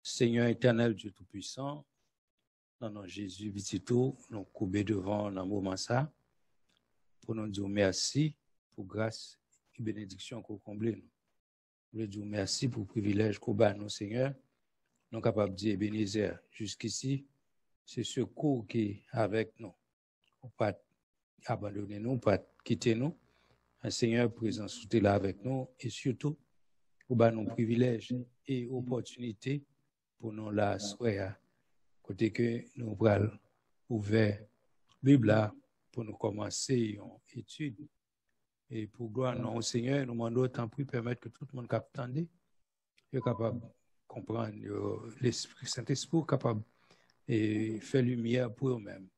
Seigneur éternel, Dieu Tout-Puissant, dans nom Jésus, Vitito, nous courbons devant dans moment ça, pour nous dire merci pour grâce et bénédiction qu'on comble nous. Nous dire merci pour le privilège qu'on bat nous, Seigneur. Nous sommes capables de dire Ebenezer, jusqu'ici, c'est ce cours qui est avec nous. On ne pas abandonner nous, pas quitter nous. Un Seigneur présent sous là avec nous et surtout, pour bat nos privilèges et opportunités pour nous la soirée. Côté que nous avons ouvert la Bible pour nous commencer une étude. Et pour gloire au Seigneur, nous demandons autant pour permettre que tout le monde capte, soit capable de comprendre l'Esprit Saint-Esprit, capable de faire lumière pour eux-mêmes.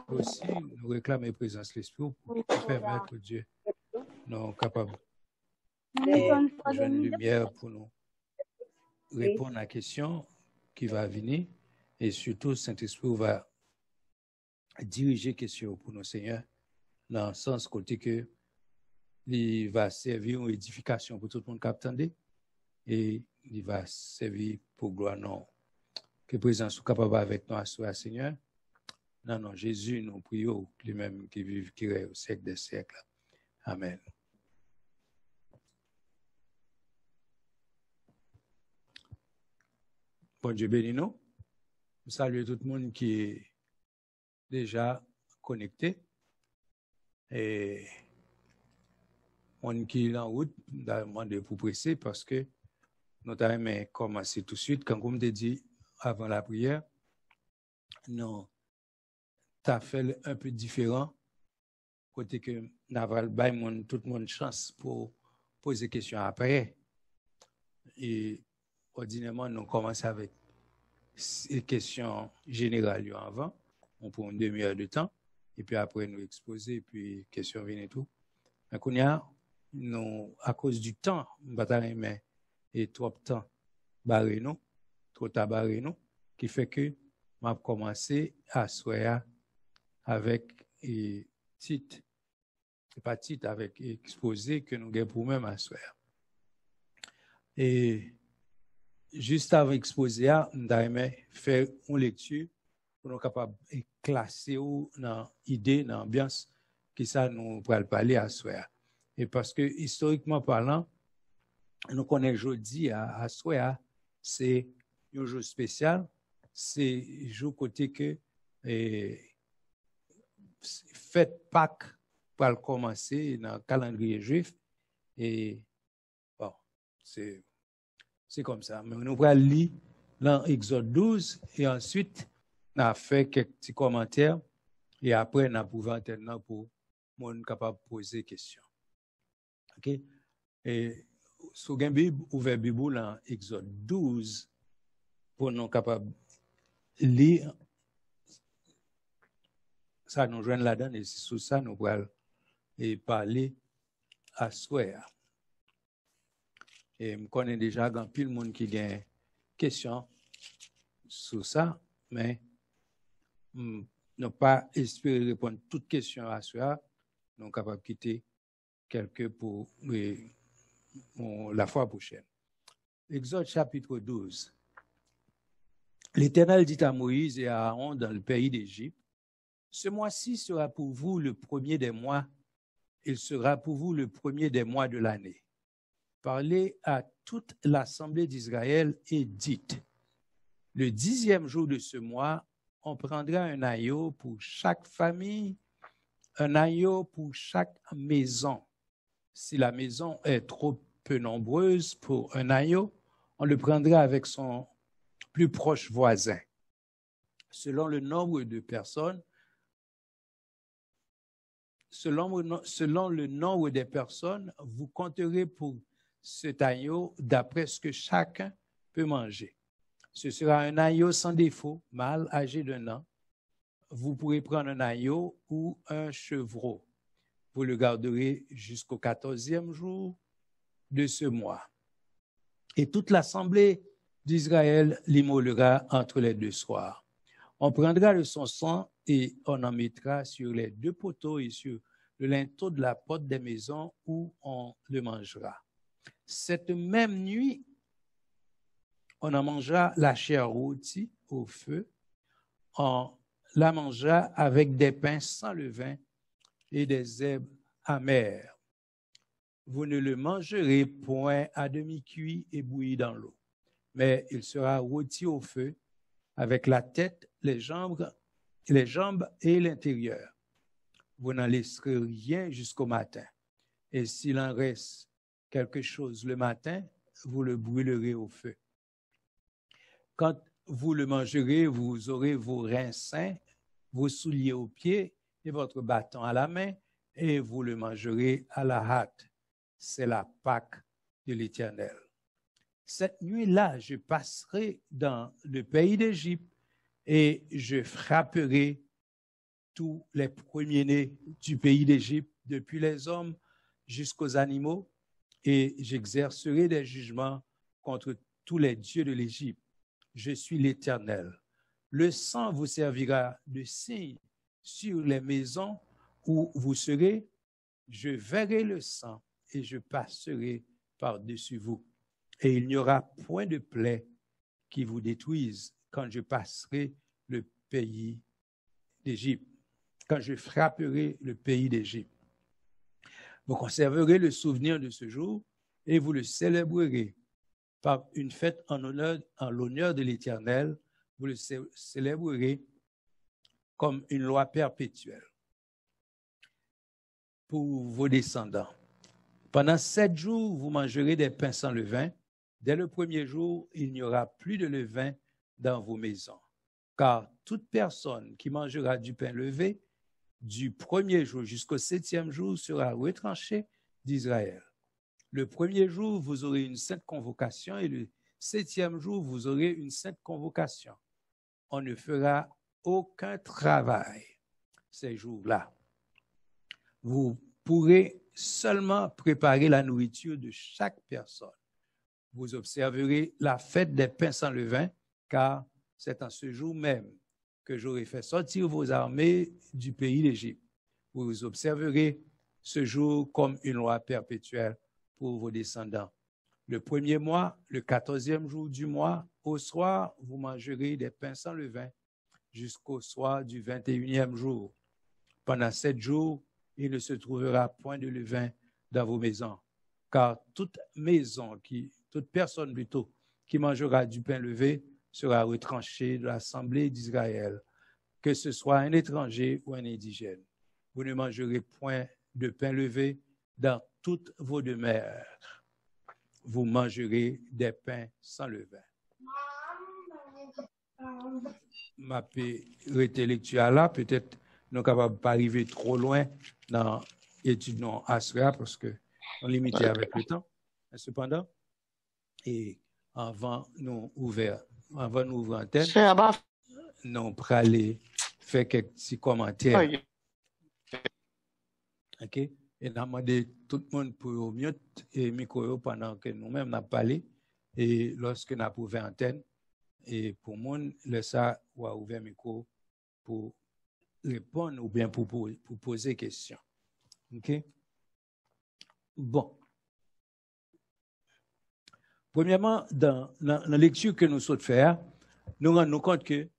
Aussi, nous réclamons la présence de l'Esprit pour permettre Dieu nous capables de jouer une lumière pour nous répondre à la question qui va venir. Et surtout, Saint-Esprit va diriger question pour nos seigneurs dans le sens côté que il va servir une édification pour tout le monde qui attendait et il va servir pour gloire non que présence soit capable avec nous à soi Seigneur. Non, Jésus, nous prions lui-même qui vive, qui règne au siècle des siècles. Amen. Bon Dieu bénis nous. Salut tout le monde qui est déjà connecté et on qui est en route demandé pour presser parce que nous avons commencé tout de suite quand on me dit avant la prière non t'as fait un peu différent côté que n'aval bail tout le monde chance pour poser question après et ordinairement nous commençons avec les questions générales avant on prend une demi-heure de temps et puis après nous exposer puis questions viennent et tout mais qu'on y a nous à cause du temps bataille mais et trop temps barré nous trop tabarré nous qui fait que m'a commencé à soir avec titre pas titre avec exposé que nous gain pour même à soir et juste avant exposé à m'aimer faire une lecture pour nous capable de classer ou dans idée dans ambiance qui ça nous pourra parler à soir et parce que historiquement parlant nous connaissons jeudi à soir c'est un jour spécial c'est jour côté que fête Pâques pour commencer dans le calendrier juif et bon c'est comme ça mais nous allons lire dans Exode 12 et ensuite on a fait quelques petits commentaires et après on a pouvoir maintenant pour monde capable poser des questions. OK et sous gain Bible ouvert Bible dans Exode 12 pour nous capable lire ça nous joindre là-dedans et sur ça nous allons parler à soir. Et je connais déjà grand pile monde qui a des questions sur ça mais ne pas espérer répondre toutes questions à soir nous sommes capables de quitter quelques pour la fois prochaine. Exode chapitre 12. L'Éternel dit à Moïse et à Aaron dans le pays d'Égypte, ce mois-ci sera pour vous le premier des mois, il sera pour vous le premier des mois de l'année. Parlez à toute l'assemblée d'Israël et dites, le 10e jour de ce mois, on prendra un agneau pour chaque famille, un agneau pour chaque maison. Si la maison est trop peu nombreuse pour un agneau, on le prendra avec son plus proche voisin. Selon le nombre de personnes, selon le nombre des personnes, vous compterez pour cet agneau d'après ce que chacun peut manger. Ce sera un agneau sans défaut, mâle, âgé d'1 an. Vous pourrez prendre un agneau ou un chevreau. Vous le garderez jusqu'au 14e jour de ce mois. Et toute l'assemblée d'Israël l'immolera entre les 2 soirs. On prendra de son sang et on en mettra sur les 2 poteaux et sur le linteau de la porte des maisons où on le mangera. Cette même nuit, On en mangea la chair rôtie au feu, on la mangea avec des pains sans levain et des herbes amères. Vous ne le mangerez point à demi-cuit et bouilli dans l'eau, mais il sera rôti au feu avec la tête, les jambes et l'intérieur. Vous n'en laisserez rien jusqu'au matin. Et s'il en reste quelque chose le matin, vous le brûlerez au feu. Quand vous le mangerez, vous aurez vos reins sains, vos souliers aux pieds et votre bâton à la main, et vous le mangerez à la hâte. C'est la Pâque de l'Éternel. Cette nuit-là, je passerai dans le pays d'Égypte et je frapperai tous les premiers-nés du pays d'Égypte, depuis les hommes jusqu'aux animaux, et j'exercerai des jugements contre tous les dieux de l'Égypte. Je suis l'Éternel. Le sang vous servira de signe sur les maisons où vous serez. Je verrai le sang et je passerai par-dessus vous. Et il n'y aura point de plaie qui vous détruise quand je passerai le pays d'Égypte, quand je frapperai le pays d'Égypte. Vous conserverez le souvenir de ce jour et vous le célébrerez par une fête en l'honneur de l'Éternel. Vous le célébrerez comme une loi perpétuelle pour vos descendants. Pendant 7 jours, vous mangerez des pains sans levain. Dès le premier jour, il n'y aura plus de levain dans vos maisons. Car toute personne qui mangera du pain levé du premier jour jusqu'au 7e jour sera retranchée d'Israël. Le premier jour, vous aurez une sainte convocation et le 7e jour, vous aurez une sainte convocation. On ne fera aucun travail ces jours-là. Vous pourrez seulement préparer la nourriture de chaque personne. Vous observerez la fête des pains sans levain, car c'est en ce jour même que j'aurai fait sortir vos armées du pays d'Égypte. Vous observerez ce jour comme une loi perpétuelle pour vos descendants. Le premier mois, le 14e jour du mois, au soir, vous mangerez des pains sans levain jusqu'au soir du 21e jour. Pendant 7 jours, il ne se trouvera point de levain dans vos maisons, car toute personne qui mangera du pain levé sera retranchée de l'assemblée d'Israël, que ce soit un étranger ou un indigène. Vous ne mangerez point de pain levé dans toutes vos demeures. Vous mangerez des pains sans levain. Ma lecture là, peut-être nous ne sommes capables pas arriver trop loin dans l'étude non Asra parce que on est limité avec le temps. Cependant, et avant nous ouvrir antenne, nous pourrons aller faire quelques petits commentaires. OK? Et nous demandé tout le monde pour mute et micro pendant que nous-mêmes nous parlé et lorsque nous avons ouvert antenne. Et pour moi, le ça ou ouvert micro pour répondre ou bien pour poser question. OK? Bon. Premièrement, dans la lecture que nous souhaitons faire, nous rendons compte que le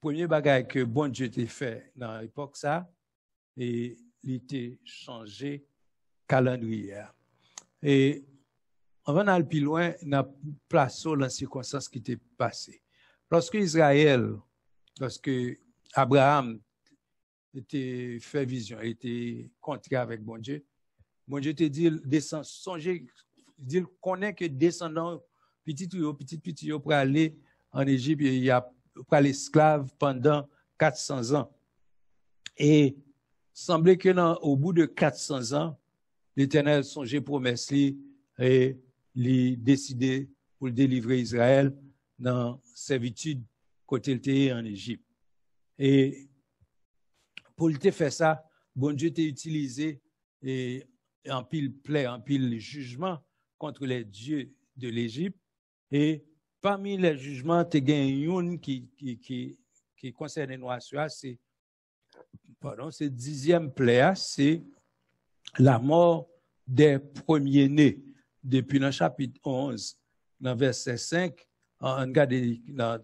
premier bagage que bon Dieu t'a fait dans l'époque ça, et il était changé calendrier. Et avant d'aller plus loin, nous avons placé dans les circonstances qui étaient passées. Lorsque Abraham était fait vision, était contrat avec bon Dieu te dit, descend, songez, dit, connaît que descendant petit pour aller en Égypte, il y a pour aller esclave pendant 400 ans. Et semblait que au bout de 400 ans, l'Éternel songeait promesse et il décidé pour délivrer Israël dans servitude côté il était en Égypte. Et pour le faire ça, bon Dieu t'a utilisé et en pile plaie, en pile jugement contre les dieux de l'Égypte. Et parmi les jugements, tu as un qui concerne les noirs, c'est 10e plaie, c'est la mort des premiers-nés. Depuis le chapitre 11, dans verset 5, on regarde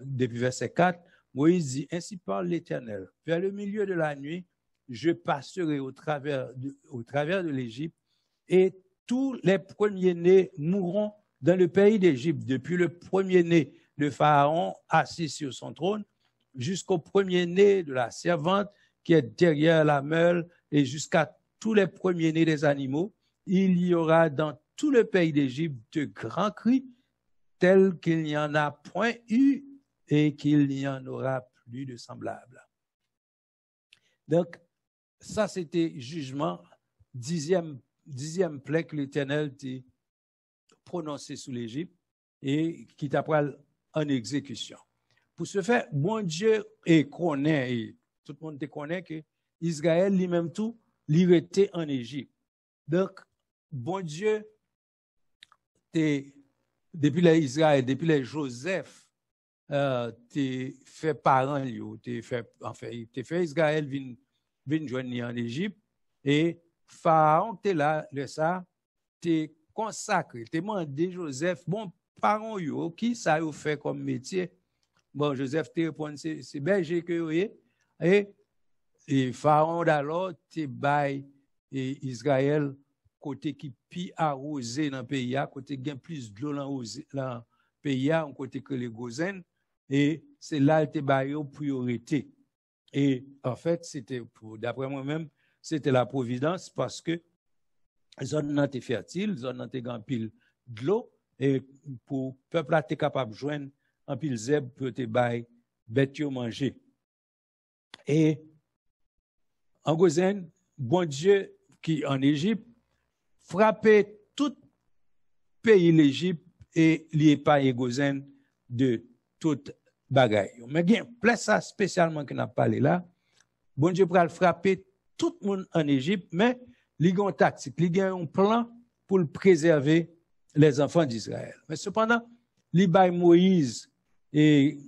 depuis verset 4, Moïse dit, ainsi parle l'Éternel, vers le milieu de la nuit, je passerai au travers de l'Égypte, et tous les premiers-nés mourront dans le pays d'Égypte, depuis le premier-né de Pharaon assis sur son trône, jusqu'au premier-né de la servante qui est derrière la meule, et jusqu'à tous les premiers-nés des animaux. Il y aura dans tout le pays d'Égypte de grands cris, tels qu'il n'y en a point eu et qu'il n'y en aura plus de semblable. Donc, ça, c'était jugement, dixième plaie que l'Éternel t'a prononcé sous l'Égypte et qui t'a pris en exécution. Pour ce faire, bon Dieu connaît, et tout le monde te connaît que Israël lui-même tout, il était en Égypte. Donc, bon Dieu, depuis les Israël, depuis les Joseph, t'es fait parent, t'es fait Israël vient joindre en Égypte, et Pharaon, t'es là, ça, t'es consacré, t'es demandé Joseph, bon, parents, qui ça vous fait comme métier? Bon, Joseph te répond, c'est berger que vous et Pharaon d'alors, t'es bail et Israël, côté qui pi arrosé dans le pays, côté qui a plus de l'eau dans le pays, côté que les Gozen, et c'est là que t'es bail aux priorités. Et en fait, c'était, d'après moi-même, c'était la providence parce que zone nan était fertile, zone nan était grand pile de l'eau, et pour le peuple là, t'es capable de joindre un pile zèbre pour te bail, bête yo manger. Et en Gozen, bon Dieu qui en Égypte, frappait tout pays l'Égypte et l'épargne Gozen de toute bagaille. Mais bien, place ça spécialement qu'on a parlé là, bon Dieu pourra frapper tout le monde en Égypte, mais il y a une tactique, il y a un plan pour préserver les enfants d'Israël. Mais cependant, il y a Moïse et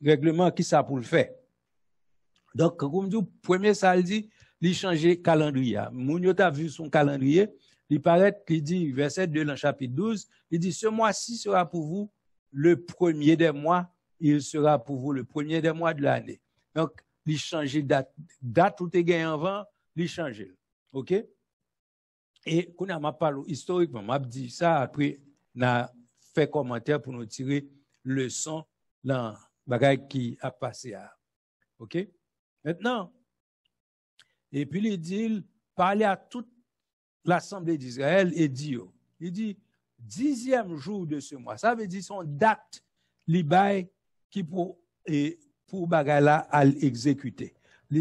règlement qui ça pour le faire. Donc, comme dit, premier ça dit, il change calendrier. Mounio t'a vu son calendrier, il paraît qu'il dit, verset 2 dans le chapitre 12, il dit, ce mois-ci sera pour vous le premier des mois, il sera pour vous le premier des mois de l'année. Donc, il change date où tu gagné avant, il change. OK? Et quand on m'a parlé historiquement, m'a dit ça, après, on a fait commentaire pour nous tirer leçon dans bagaille qui a passé à. OK? Maintenant, et puis il dit, parler à toute l'Assemblée d'Israël et dit, il dit, 10e jour de ce mois, ça veut dire son date, l'ibay qui pour bagaille là à l'exécuter.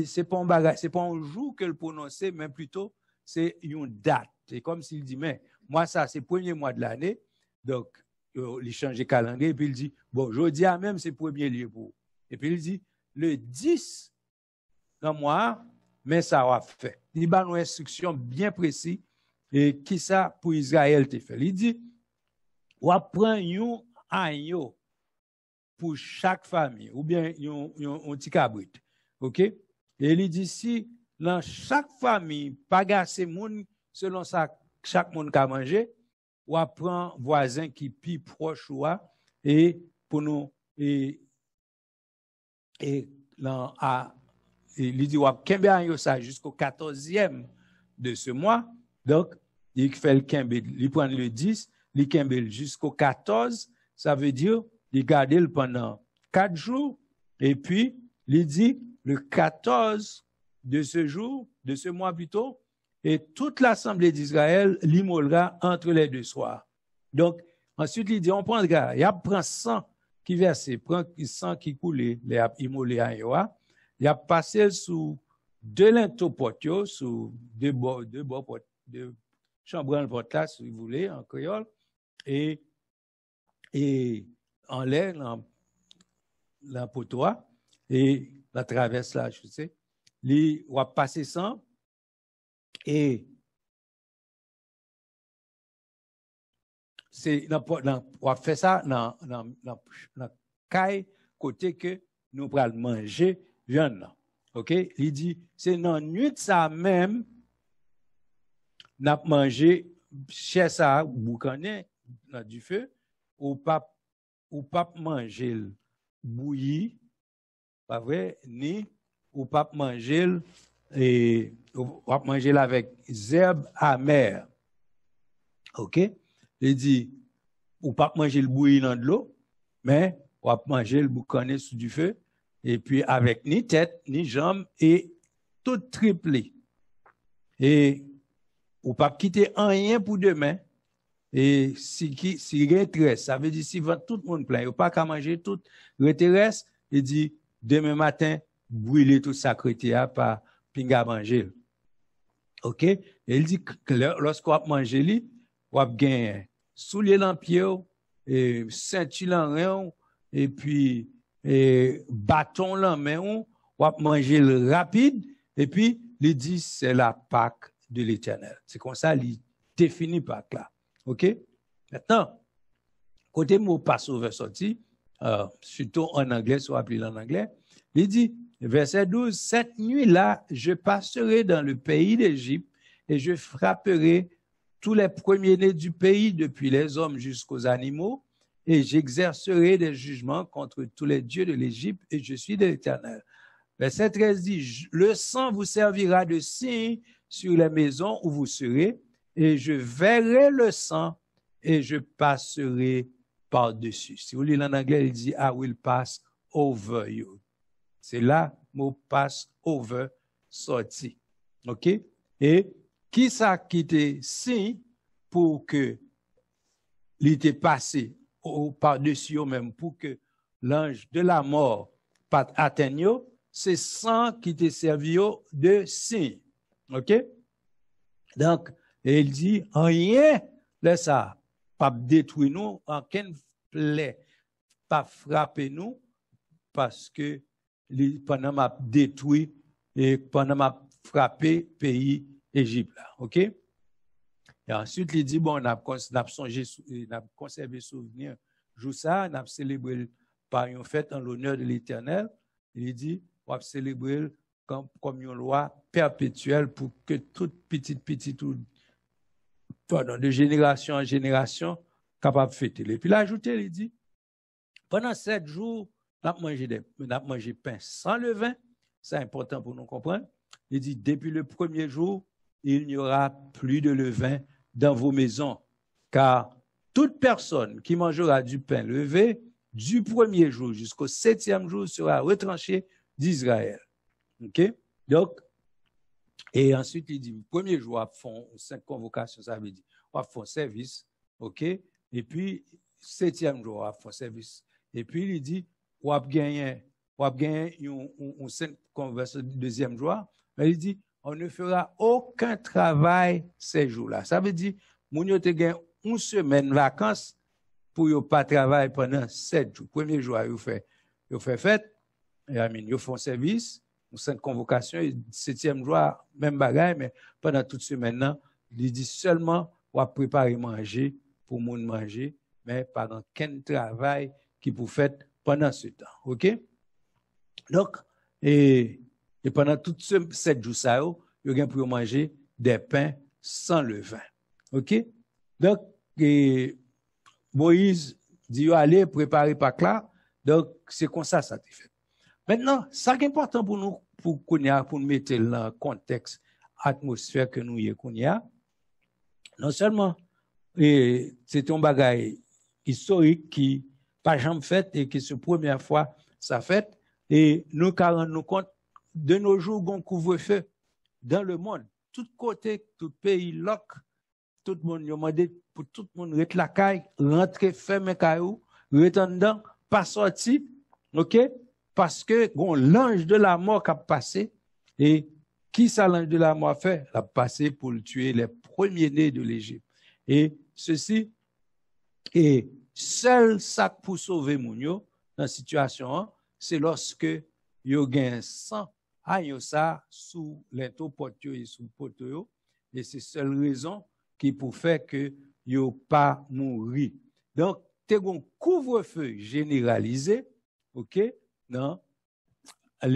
C'est pas un jour que le prononcer, mais plutôt c'est une date. C'est comme s'il dit, mais moi ça c'est le premier mois de l'année, donc il change de calendrier, et puis il dit, bon, jeudi à même c'est le premier lieu pour. Et puis il dit, le 10 dans mois, mais ça va fait. Il a une instruction bien précise et qui ça pour Israël te fait. Il dit, on prend un agneau pour chaque famille ou bien un petit cabrit. OK? Et il dit si dans chaque famille pas gasser moun selon ça chaque monde qu'a manger, on prend voisin qui plus proche et pour nous et là il dit, on ça jusqu'au 14e de ce mois. Donc, il fait le kembe, il prend le 10, il kembe jusqu'au 14. Ça veut dire, il garde le pendant 4 jours. Et puis, il dit, le 14 de ce jour, de ce mois plutôt, et toute l'Assemblée d'Israël l'immolera entre les deux soirs. Donc, ensuite, il dit, on prendra, il prend 100 qui verse, prend 100 qui coule, il a immolé à Yoa. Il a passé sous 2 linteaux potes, sous 2 chambres pot là, si vous voulez, en créole, et en l'air, dans potois, et la traverse là, je sais, il va passer ça, et c'est, on va faire ça dans caille, côté que nous allons manger, viande. OK? Il dit, c'est dans la nuit ça même, n'a mangé chez ça, boucané, dans du feu, ou pas ou pas manger bouilli, pas vrai, ni ou pas manger et ou pas manger avec herbes amères. OK? Il dit ou pas manger le bouilli dans de l'eau, mais ou pas manger le boucané sous du feu et puis avec ni tête, ni jambes et tout triplé. Et ou pas quitter rien pour demain. Et si retraite, ça veut dire si tout le monde plein, ou pas qu'à manger tout retraite, il dit demain matin brûler tout sacré par pinga manger. OK? Et il dit que lorsqu'on a mangé li, on a gagné soulier dans pied et ceinture dans rein et puis bâton dans main, on a mangé le rapide et puis il dit c'est la Pâque de l'Éternel. C'est comme ça il définit Pâque là. OK? Maintenant, côté mot Passover sorti, surtout en anglais, soit appelé en anglais, il dit, verset 12, cette nuit-là, je passerai dans le pays d'Égypte et je frapperai tous les premiers-nés du pays, depuis les hommes jusqu'aux animaux, et j'exercerai des jugements contre tous les dieux de l'Égypte, et je suis de l'Éternel. Verset 13 dit, le sang vous servira de signe sur les maisons où vous serez, et je verrai le sang et je passerai par-dessus. Si vous lisez en anglais, il dit, I will pass over you. C'est là, mot pass over sorti. OK? Et qui ça qui était signe pour que l'était passé par-dessus même, pour que l'ange de la mort pas atteigne, c'est sang qui était servi de signe. OK? Donc, et il dit, rien, laisse ça, pas détruire nous, aucun plaie, pas frapper nous, parce que pendant m'a détruit et pendant m'a frappé pays Égypte là, OK? Et ensuite il dit bon, on a conservé souvenir jour ça, on a célébré par une fête en l'honneur de l'Éternel. Il dit on va célébrer comme une loi perpétuelle pour que toute petite de génération en génération capable de fêter. Et puis l'ajouter, il dit pendant 7 jours on a mangé pain sans levain, c'est important pour nous comprendre. Il dit depuis le premier jour, il n'y aura plus de levain dans vos maisons, car toute personne qui mangera du pain levé du premier jour jusqu'au 7e jour sera retranchée d'Israël. OK? Donc, et ensuite, il dit, le premier jour, on font 5 convocations, ça veut dire, on font service, OK? Et puis, 7e jour, on font service. Et puis, il dit, on va gagner une 5 convocations du 2e jour, mais il dit, on ne fera aucun travail ces jours-là. Ça veut dire, moun yo te gagne une semaine de vacances pour ne pas travailler pendant 7 jours. Premier jour, ils fait fête, ils font service, une 5 convocations, et 7e jour, même bagaille, mais pendant toute semaine, il dit seulement, on va préparer manger pour moun manger, mais pas dans quel travail qui pour faire pendant ce temps. OK? Donc, et pendant tous ces 7 jours, ça, il y a pour manger des pains sans levain. OK? Donc, Moïse dit, allez préparer Pâques là. Donc, c'est comme ça, ça a été fait. Maintenant, ça qui est important pour nous, pour nous mettre dans le contexte, atmosphère que nous y a, non seulement, c'est un bagage historique qui pas jamais fait et qui c'est la première fois ça fait, et nous rendons nous compte de nos jours qu'on couvre-feu dans le monde, tout côté, tout pays loc, tout le monde demandé pour tout le monde rester la caille, rentrer fermer caillou, rester dedans, pas sortir, OK? Parce que l'ange de la mort qui a passé, et qui ça l'ange de la mort fait? Il a passé pour le tuer les premiers-nés de l'Égypte. Et ceci est seul ça pour sauver Mounio dans la situation, c'est lorsque yo gen sang ayo ça sous l'into portio et sous portio, et c'est seule raison qui pour faire que yo pas mourir. Donc t'es un couvre-feu généralisé, OK? Non.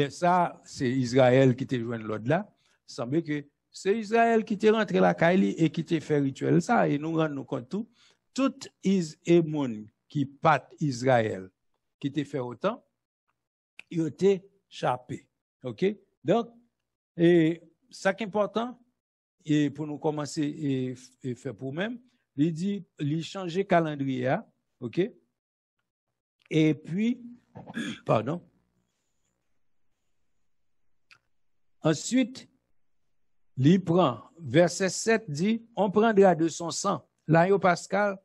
Ça c'est Israël qui te joint l'autre là, semble que c'est Israël qui te rentré la caille et qui te fait rituel ça, et nous rend nous compte tout is a monde qui pat Israël, qui te fait autant, il était chapé. OK? Donc, et ça qui est important, et pour nous commencer et faire pour nous-mêmes, il dit, il changer calendrier, OK? Et puis, pardon. Ensuite, il prend, verset 7 dit, on prendra de son sang, l'agneau pascal,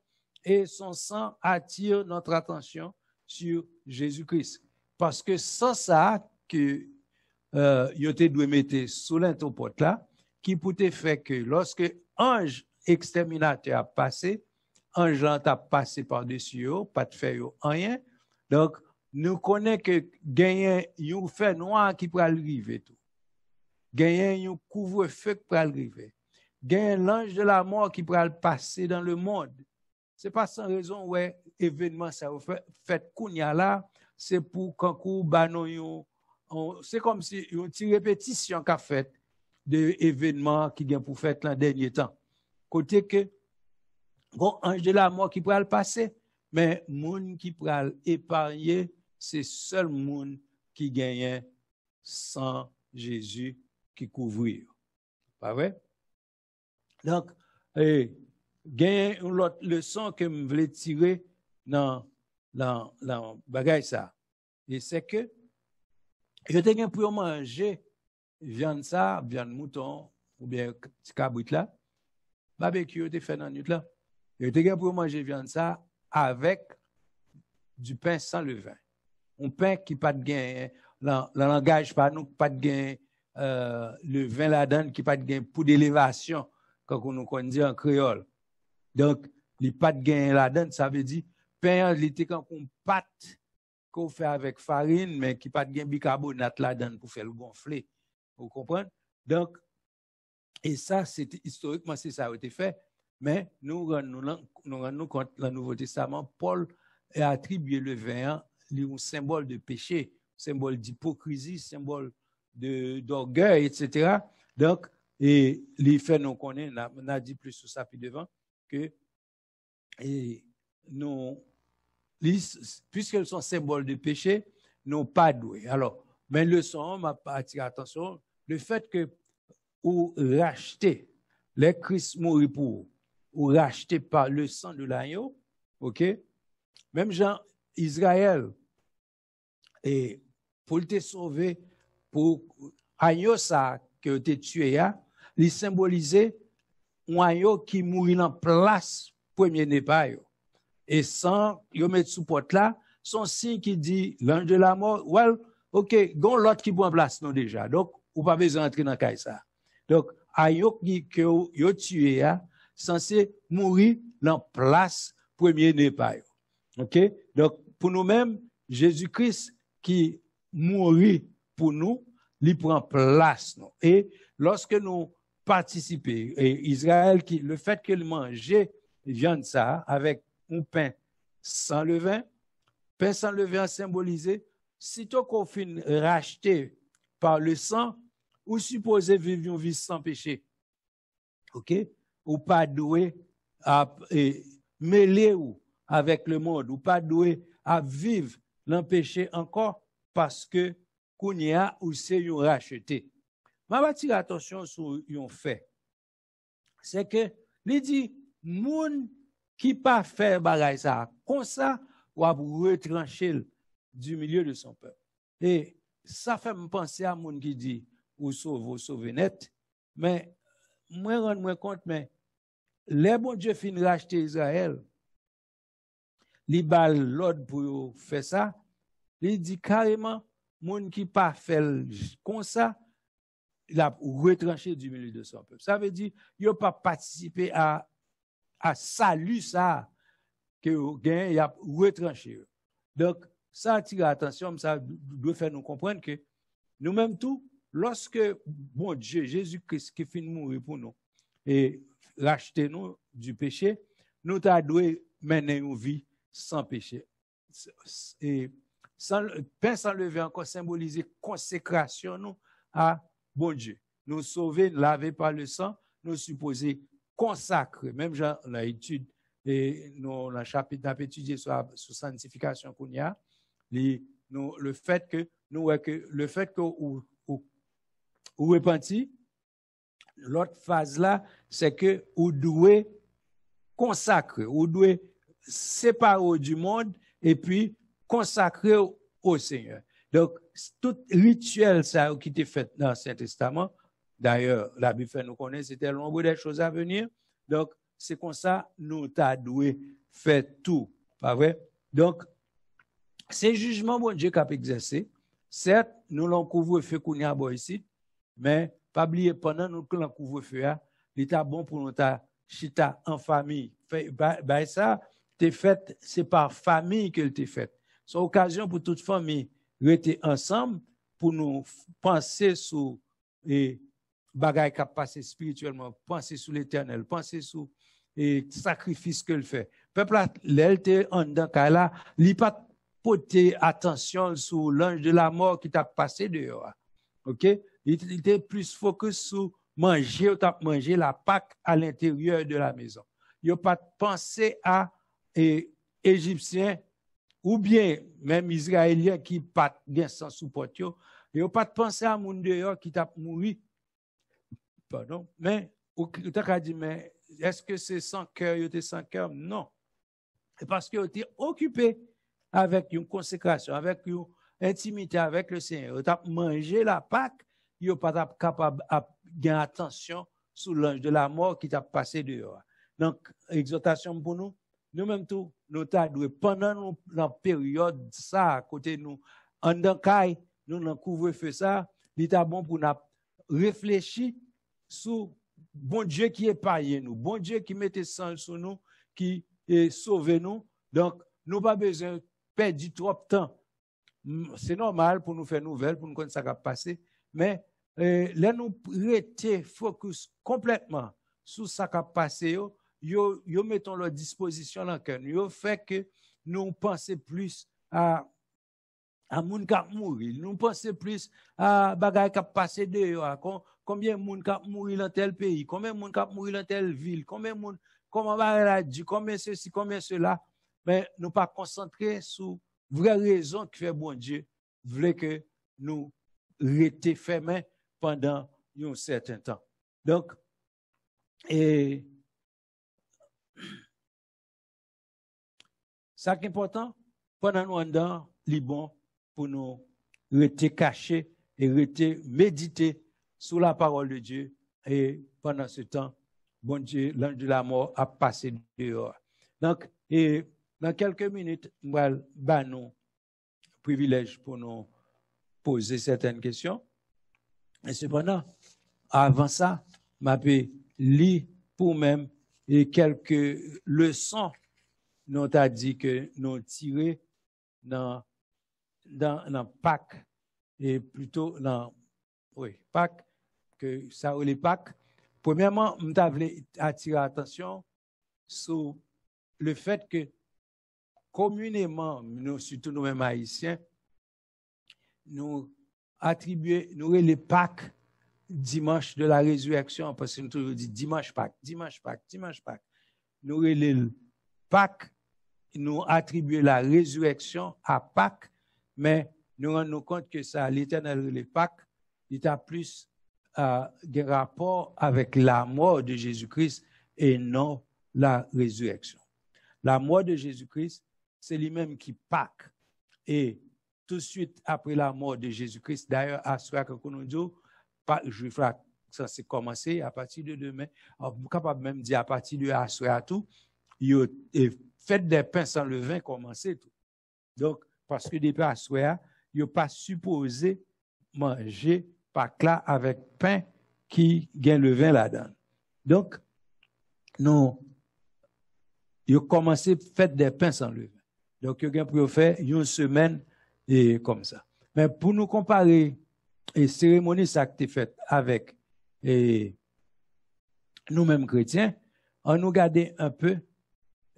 et son sang attire notre attention sur Jésus-Christ. Parce que sans ça, que il doit mettre sous l'interporte là, qui peut faire que lorsque ange exterminateur a passé, ange a passé par-dessus eux, pas de faire rien. Donc, nous connaissons que gagner un fait noir qui peut arriver tout. Gagner un couvre-feu qui peut arriver. Gagner l'ange de la mort qui peut passer dans le monde. C'est pas sans raison ouais événement ça fait kounya là, c'est pour kankou banon c'est comme si une petite répétition qu'a fait de événements qui vient pour faire dans dernier temps. Côté que bon ange de la mort qui peut le passer, mais moun qui peut épargner, c'est seul moun qui gagne sans Jésus qui couvrir. Pas vrai? Donc gagne une autre leçon que je voulais tirer dans bagage ça. Et c'est que je t'ai pour manger viande ça, viande mouton ou bien cabrit là. Barbecue te fait dans nuit là. Je t'ai pour manger viande ça avec du pain sans levain. Un pain qui pas de gain, le langage pas nous pas de gain le vin là-dedans qui pas de gain pour d'élévation quand on dit en créole. Donc, les pâtes gain là-dedans, ça veut dire, pain, il était comme une pâte qu'on fait avec farine, mais qui pas gain bicarbonate là-dedans pour faire le gonfler. Vous comprenez? Donc, et ça, c'était historiquement, c'est ça a été fait. Mais nous rendons compte, dans le Nouveau Testament, Paul a attribué le vin, un symbole de péché, symbole d'hypocrisie, symbole d'orgueil, etc. Donc, et les faits nous connaissent, on a dit plus sur ça puis devant, que et nous, puisqu'elles sont symboles de péché, nous pas doués. Alors, mais le son m'a attiré attention, le fait que ou racheter les Christ mourir pour ou racheter par le sang de l'agneau, ok? Même Jean Israël et pour te sauver pour agneau ça que tu tué il symbolisait un agneau qui mourit en place premier n'est et sans yo mettre sous porte là son signe qui dit l'ange de la mort well OK gon l'autre qui prend place non déjà donc ou pas besoin d'entrer dans caille ça donc agneau qui que yo tué censé mourir en place premier n'est OK donc pour nous-mêmes Jésus-Christ qui mourit pour nous il prend place non et lorsque nous participer et Israël qui le fait qu'il mangeait viande ça avec un pain sans levain symbolisé sitôt qu'on finit racheté par le sang ou supposé vivre une vie sans péché. OK ou pas doué à mêler ou avec le monde ou pas doué à vivre dans le péché encore parce que kounya ou c'est un racheté. Ma bâtir attention sur un fait. C'est que, il dit, moun qui pas fait bagay ça, comme ça, ou a retrancher du milieu de son peuple. Et ça fait me penser à moun qui dit, ou sauve net, mais, moi, rends-moi compte, mais, les bon Dieu fin racheter Israël, li bal l'ordre pour faire ça, il dit carrément, moun qui pas fait comme ça, il a retranché du milieu de son peuple. Ça veut dire il n'a pas participé à salut ça que gain il a retranché. Donc ça attire l'attention, ça doit faire nous comprendre que nous-mêmes tout lorsque bon Dieu Jésus-Christ qui finit mourir pour nous et racheter nous du péché, nous t'a dû mener une vie sans péché. Et pain sans lever encore symboliser consécration nous à bon Dieu. Nous sauver, laver par le sang, nous supposer consacrer. Même Jean, l'étude et nous, dans le chapitre, nous avons étudié sur la sanctification qu'on y a, le fait que ou repenti, l'autre phase là, c'est que vous devez consacrer, vous devez séparer du monde et puis consacrer au Seigneur. Donc, tout rituel ça qui était fait dans l'Ancien Testament, d'ailleurs, la Bible fait nous connaître, c'était nombre des choses à venir. Donc, c'est comme ça, nous devons faire tout. Pas vrai? Donc, c'est jugement bon Dieu qui a exercé. Certes, nous l'avons couvre-feu qu'on y a ici, mais pas oublier pendant nous que l'on couvre-feu, l'état bon pour nous chita en famille. Ça, t'es fait, c'est par famille que t'es fait. C'est une occasion pour toute famille rester ensemble pour nous penser sur les bagailles qui passent spirituellement, penser sur l'éternel, penser sur les sacrifices que le fait. Peuple là, l'était en dedans, là, il pas porter attention sur l'ange de la mort qui t'a passé dehors. OK? Il était plus focus sur manger la Pâque à l'intérieur de la maison. Il n'a pas pensé à Égyptiens ou bien même Israéliens qui pas bien sans support. Il n'a pas pensé à moun dehors qui t'a mouru. Pardon. Mais, tu as dit, mais est-ce que c'est sans cœur, il était sans cœur? Non. C'est parce qu'il était occupé avec une consécration, avec une intimité avec le Seigneur. Il a mangé la Pâque, il n'est pas capable de gagner attention sur l'ange de la mort qui t'a passé dehors. Donc, exhortation pour nous, nous-mêmes tout, nous t'adouer pendant la période ça, à côté de nous, en dans caille, nous n'en couvre-feu ça, il est bon pour nous réfléchir sur bon Dieu qui est païen nous, bon Dieu qui mettait sang sur nous, qui sauve nous. Donc, nous pas besoin de perdre trop de temps. C'est normal pour nous faire nouvelles, pour nous connaître ça qui va passer, mais là, nous rester focus complètement sur ça qui va passer, yo mettons leur disposition dans le cœur. Yo fait que nous pensons plus à moun qui mourir, nous pensons plus à bagay qui passé dehors, combien de moun qui mourir dans tel pays, combien de moun qui mourir dans telle ville, combien de moun comment va dire, combien ceci, combien cela, mais nous pas concentrer sur vraie raison qui fait bon Dieu voulait que nous restions fermés pendant un certain temps. Donc, et ça qui est important, pendant nous en les bon pour nous rester cachés et rester méditer sur la parole de Dieu. Et pendant ce temps, bon Dieu, l'ange de la mort a passé dehors. Donc, et dans quelques minutes, nous allons privilège pour nous poser certaines questions. Et cependant, avant ça, je vais lire pour même et quelques leçons nous a dit que nous tiré dans Pâques et plutôt dans Pâques que ça les Pâques. Premièrement, je voulais attirer l'attention sur le fait que communément, nous, surtout nous-mêmes haïtiens, nous attribuons les Pâques dimanche de la résurrection, parce que nous toujours dit dimanche Pâques. Nous les Pâques, nous attribuons la résurrection à Pâques, mais nous rendons compte que ça, l'Éternel les Pâques, il a plus des rapports avec la mort de Jésus-Christ et non la résurrection. La mort de Jésus-Christ, c'est lui-même qui Pâques. Et tout de suite après la mort de Jésus-Christ, d'ailleurs, à ce que nous disons, juif là, ça s'est commencé à partir de demain. On est capable même de dire à partir de à tout, il fait des pains sans levain commencer tout. Donc, parce que depuis à soir, il n'est pas supposé manger Pâques là avec pain qui gagne le vin là-dedans. Donc, nous, il a commencé à faire des pains sans levain. Donc, il a pu faire une semaine et comme ça. Mais pour nous comparer et cérémonie ça qui est faite avec nous-mêmes chrétiens, on nous regarde un peu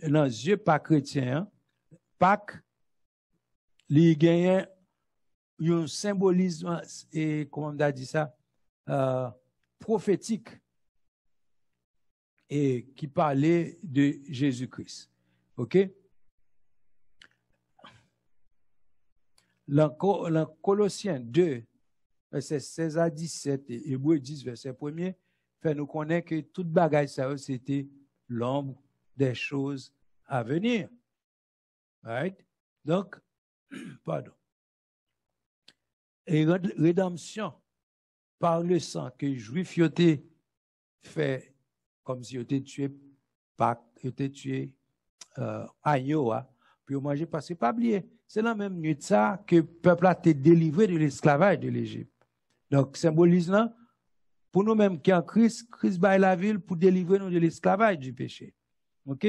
dans les yeux pas chrétiens, Pâques, il gagne un symbolisme et comment on a dit ça, prophétique. et qui parlait de Jésus-Christ. OK? Dans Colossiens 2, verset 16 à 17, et Hébreux 10, verset 1er, fait nous connaître que toute bagaille, ça, c'était l'ombre des choses à venir. Right? Donc, pardon. Et rédemption par le sang que les Juifs ont fait comme si ils étaient tués Pâques, ils étaient tués agneau, puis ils mangeaient parce que pas oublier. C'est la même nuit de ça que le peuple a été délivré de l'esclavage de l'Égypte. Donc, symbolise là, pour nous-mêmes qui en Christ, Christ bat la ville pour délivrer nous de l'esclavage du péché. OK?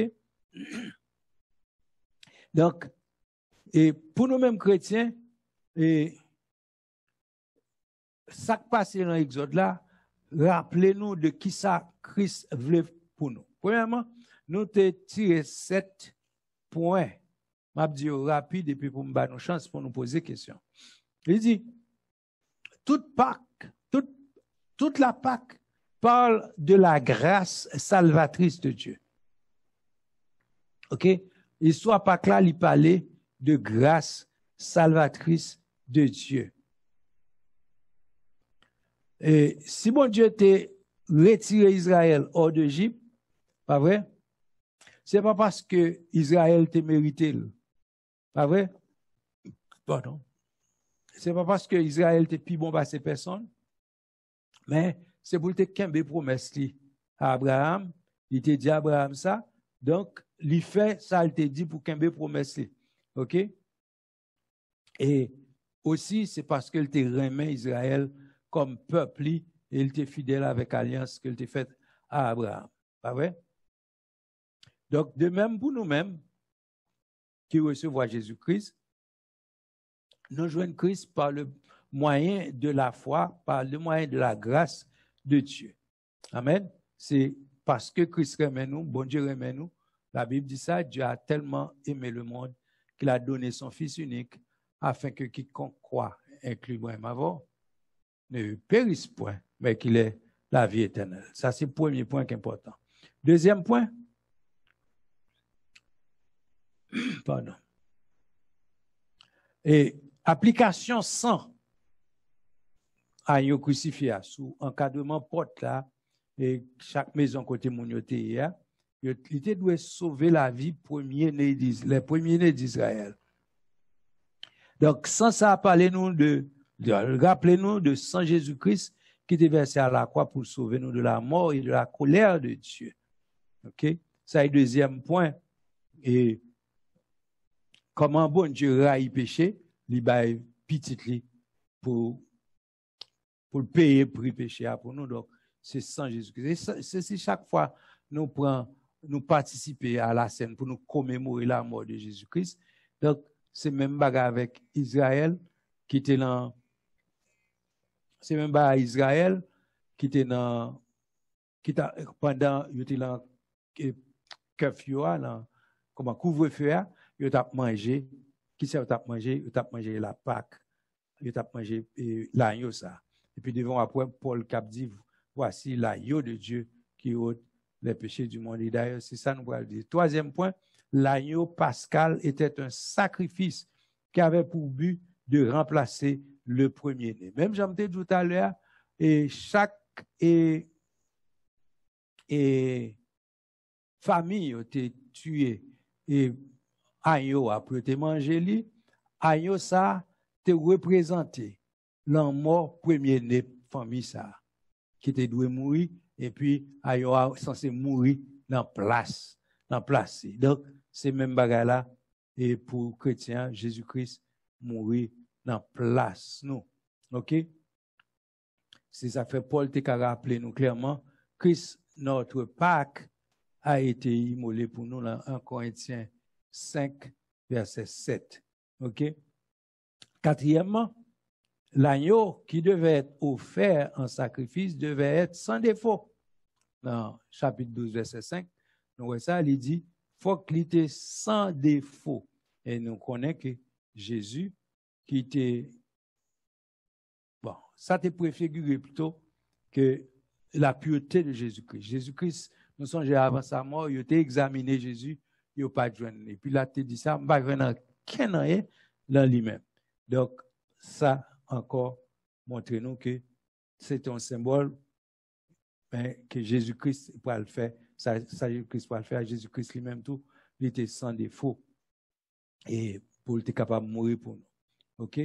Donc, et pour nous-mêmes chrétiens, et ça qui passe dans l'Exode là, rappelez-nous de qui ça Christ voulait pour nous. Premièrement, nous avons tiré 7 points. Je vais dire rapide et puis pour me donner une chance pour nous poser des questions. Il dit, toute Pâque, toute la Pâque parle de la grâce salvatrice de Dieu. OK? L'histoire Pâque là, il parlait de grâce salvatrice de Dieu. Et si bon Dieu était retiré Israël hors d'Égypte, pas vrai? C'est pas parce que Israël était mérité. Pas vrai? Pardon. C'est pas parce que Israël était plus bon par ces personnes, mais c'est pour te kembe promesse à Abraham. Il te dit à Abraham ça. Donc, il fait ça, il te dit pour kembe promesse. OK? Et aussi, c'est parce qu'il te remet Israël comme peuple et il était fidèle avec l'alliance qu'il t'a faite à Abraham. Pas vrai? Donc, de même pour nous-mêmes, qui recevons Jésus-Christ, nous joignons Christ par le moyen de la foi, par le moyen de la grâce de Dieu. Amen. C'est parce que Christ remet nous, bon Dieu remet nous. La Bible dit ça, Dieu a tellement aimé le monde qu'il a donné son Fils unique afin que quiconque croit, inclus moi-même avant, ne périsse point, mais qu'il ait la vie éternelle. Ça, c'est le premier point qui est important. Deuxième point, pardon. Et application sans agneau crucifié sous encadrement porte là, et chaque maison côté monioté, il doit sauver la vie les premiers-nés d'Israël. Donc, sans ça, parlez-nous rappelez-nous de sang Jésus-Christ qui était versé à la croix pour sauver nous de la mort et de la colère de Dieu. OK? Ça, est le deuxième point. Et comment bon Dieu raille péché, il baille petit pour le payer pour le péché pour nous. Donc, c'est sans Jésus-Christ. C'est chaque fois nous participer à la scène pour nous commémorer la mort de Jésus-Christ. Donc, c'est même bagarre avec Israël qui était dans. C'est même bagarre Israël qui était dans. Pendant, il était dans curfew, comme un couvre-feu, il a mangé. Qui c'est qui a mangé? Il a mangé la Pâque. Il a mangé l'agneau, ça. Et puis devant après, Paul Cap dit, voici l'agneau de Dieu qui ôte les péchés du monde. Et d'ailleurs, c'est ça nous allons dire. Troisième point, l'agneau pascal était un sacrifice qui avait pour but de remplacer le premier-né. Même j'en ai dit tout à l'heure, et chaque famille a été tuée et agneau après te manger li, agneau ça te représenté la mort premier-né famille ça qui te doit mourir et puis agneau censé mourir dans place. Donc c'est même bagarre là et pour chrétiens Jésus-Christ mourir dans place nous. OK? C'est ça fait Paul te rappelé nous clairement Christ notre Pâque a été immolé pour nous dans 1 Corinthiens 5 verset 7. OK? Quatrièmement, l'agneau qui devait être offert en sacrifice devait être sans défaut. Dans chapitre 12 verset 5, nous voyons ça, il dit faut qu'il était sans défaut. Et nous connaissons que Jésus qui était bon, ça te préfiguré plutôt que la pureté de Jésus-Christ. Jésus-Christ Nous sommes avant sa mort, il a examiné Jésus, il n'a pas joint. Et puis là, tu dis ça, il va venir qu'un dans lui-même. Donc, ça encore montre nous que c'est un symbole que Jésus-Christ va le faire. Ça Jésus-Christ va le faire. Jésus-Christ lui-même tout, il était sans défaut. Et pour être capable de mourir pour nous. OK?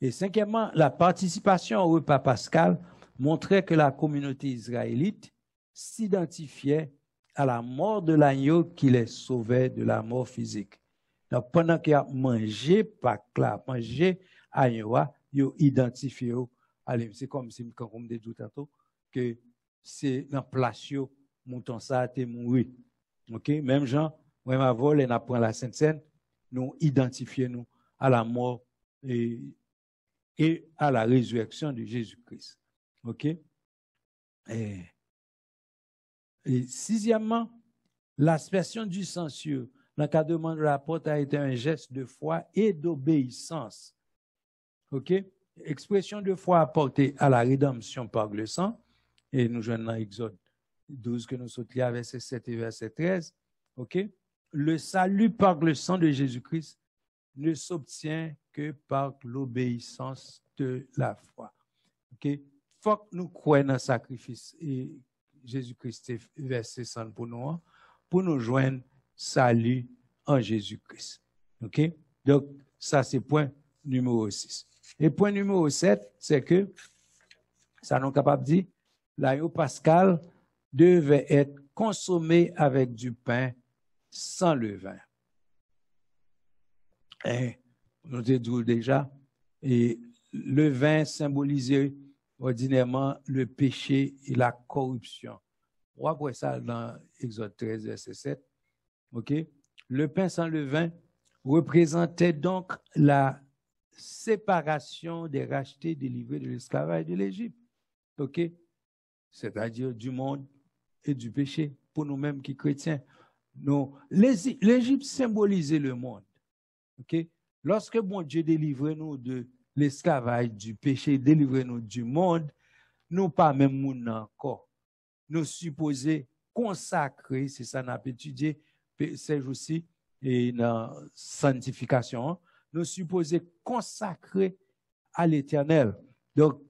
Et cinquièmement, la participation au repas pascal montrait que la communauté israélite s'identifiait à la mort de l'agneau qui les sauvait de la mort physique. Donc, pendant qu'ils ont mangé Pâques là, mangé agneau, ils ont identifié à lui. C'est comme si, quand on me dit tout tantôt, que c'est dans place, mouton ça a été mouru. OK? Même gens, même avant, on apprend la Sainte Seine, nous identifions nous à la mort et à la résurrection de Jésus-Christ. OK? Et sixièmement, l'aspersion du sang sur l'encadrement de la porte a été un geste de foi et d'obéissance. OK? Expression de foi apportée à la rédemption par le sang. Et nous jouons dans Exode 12 que nous sommes liés à verset 7 et verset 13. OK? Le salut par le sang de Jésus-Christ ne s'obtient que par l'obéissance de la foi. OK? Faut que nous croyons dans le sacrifice et Jésus-Christ est versé sang pour nous joindre salut en Jésus-Christ. OK? Donc, ça, c'est point numéro 6. Et point numéro 7, c'est que, ça nous est capable de dire, l'agneau pascal devait être consommé avec du pain sans levain. Et nous avons dit déjà, et le vin symbolisait ordinairement le péché et la corruption. On va voir ça dans Exode 13, verset 7. OK? Le pain sans levain représentait donc la séparation des rachetés délivrés de l'esclavage de l'Égypte. OK? C'est-à-dire du monde et du péché, pour nous-mêmes qui chrétiens. L'Égypte symbolisait le monde. OK? Lorsque bon Dieu délivre nous de l'esclavage, du péché, délivre nous du monde, nous pas même monde encore. Nous supposons consacrer, c'est ça qu'on a étudié, c'est aussi et dans sanctification, nous supposons consacrer à l'Éternel. Donc,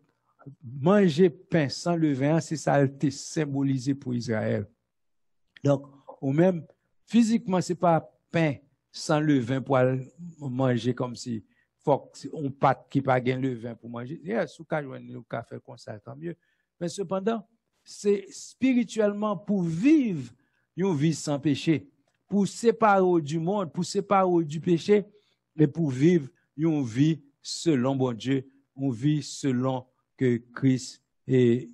manger pain sans levain, c'est ça a été symbolisé pour Israël. Donc, ou même, physiquement, ce n'est pas pain sans levain pour manger comme si on pâte qui pas gain levain pour manger. Sous cas nous faire comme ça, tant mieux. Mais cependant, c'est spirituellement pour vivre une vie sans péché, pour séparer du monde, pour séparer du péché, et pour vivre une vie selon bon Dieu, une vie selon que Christ est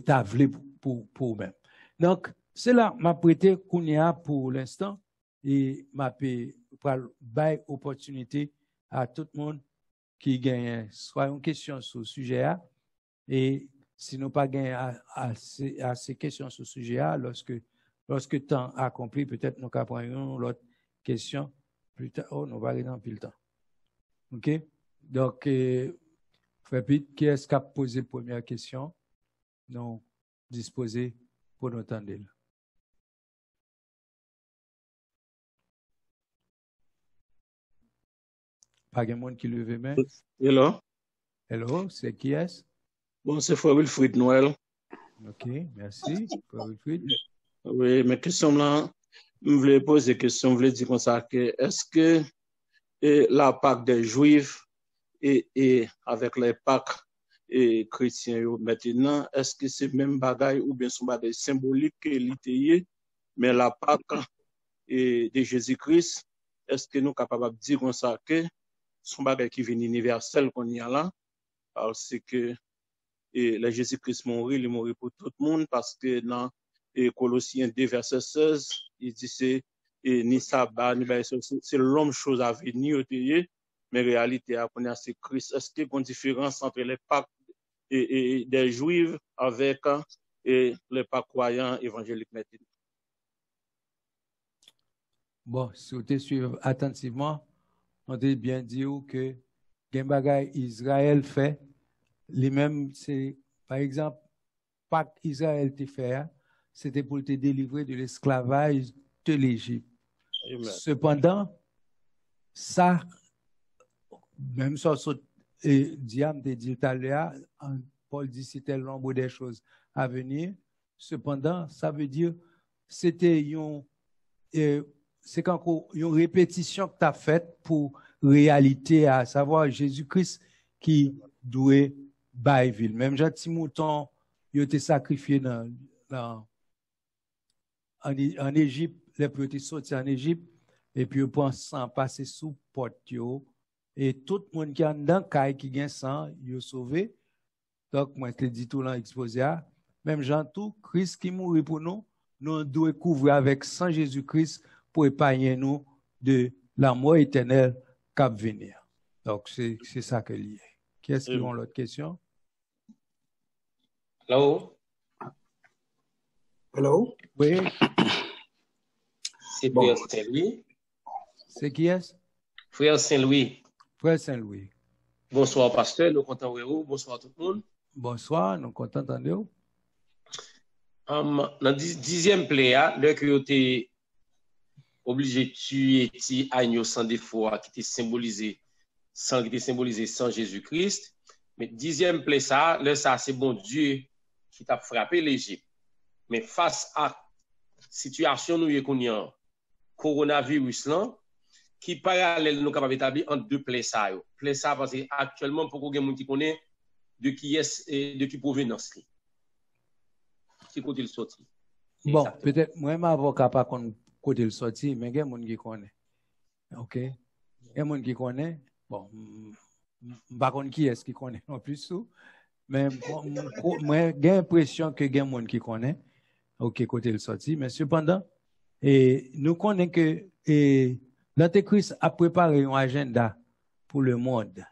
appelé pour vous-même. Donc, c'est là m'a prêté Kounia pour l'instant et m'a donné opportunité à tout le monde qui gagne soit une question sur le sujet et si nous pas gagné à ces questions sur le sujet lorsque le temps accompli, peut-être nous prendrons l'autre question plus tard. Oh, nous va aller dans le temps. OK? Donc, qui est-ce qui a posé la première question? Nous disposés pour nous entendre. Pas de monde qui lève main? Hello. Hello, c'est qui est-ce? Bon, c'est Frère Wilfried Noël. OK, merci. Frère Wilfried. Oui, mais question là, je voulais poser une question, je voulais dire comme ça, que est-ce que la Pâque des Juifs et avec les Pâques chrétiens maintenant, est-ce que c'est même bagaille ou bien son bagaille symbolique que l'ité, mais la Pâque de Jésus-Christ, est-ce que nous sommes capables de dire comme ça que son bagaille qui vient universel qu'on y a là, parce que le Jésus-Christ mourit, il mourit pour tout le monde, parce que dans Colossiens 2, verset 16, il dit c'est ni sabbat, ni c'est l'homme chose à venir, mais en réalité, c'est Christ. Est-ce qu'il y a une différence entre les Pâques des Juifs avec les Pâques croyants évangéliques maintenant? Bon, si vous suivez attentivement, on dit bien dire que Gembagay Israël fait les mêmes, c'est par exemple pacte Israël te fait, c'était pour te délivrer de l'esclavage de l'Égypte. Cependant, ça, même ça, diable te dit tout à l'heure, Paul dit c'était l'ombre des choses à venir. Cependant, ça veut dire c'était c'est quand une répétition que tu as faite pour réalité, à savoir Jésus-Christ qui doit bailler. Même Jean Timouton, il a été sacrifié en Égypte, les petits sortis en Égypte, et puis il pense sans passer sous porte, et tout le monde qui est dans le qui a sang, il est sauvé. Donc, moi, je te dis tout dans l'exposé. Même Jean tout, Christ qui mourit pour nous, nous devons couvrir avec sang Jésus-Christ pour épargner nous de la mort éternelle qui va venir. Donc, c'est ça que lié. Qui est-ce qui a l'autre question? Hello? Hello? Oui. C'est Frère Saint-Louis. C'est qui est-ce? Frère Saint-Louis. Frère Saint-Louis. Bonsoir, pasteur. Nous comptons vous. Bonsoir tout le monde. Bonsoir, nous comptons d'entendre. Dans le 10e play, là que vous êtes obligé de tuer petit agneau sans défaut qui était symbolisé sans Jésus-Christ. Mais 10e play ça, là ça c'est bon Dieu qui t'a frappé l'Égypte. Mais face à situation nous y coronavirus là qui parallèle nous capable établir entre deux play ça yo. Play ça parce que actuellement pour que monde qui connaît de qui est et de qui provenance li. Qui côté le sorti. Bon, exactement. Peut-être moi même avocat pas côté le sorti, mais il y a monde qui connaît. OK. Il y a monde qui connaît. Bon, pas contre qui est-ce qui connaît en plus mais moi j'ai l'impression que il y a monde qui connaît. OK, côté le sorti, mais cependant nous connaissons que l'Antéchrist a préparé un agenda pour le monde.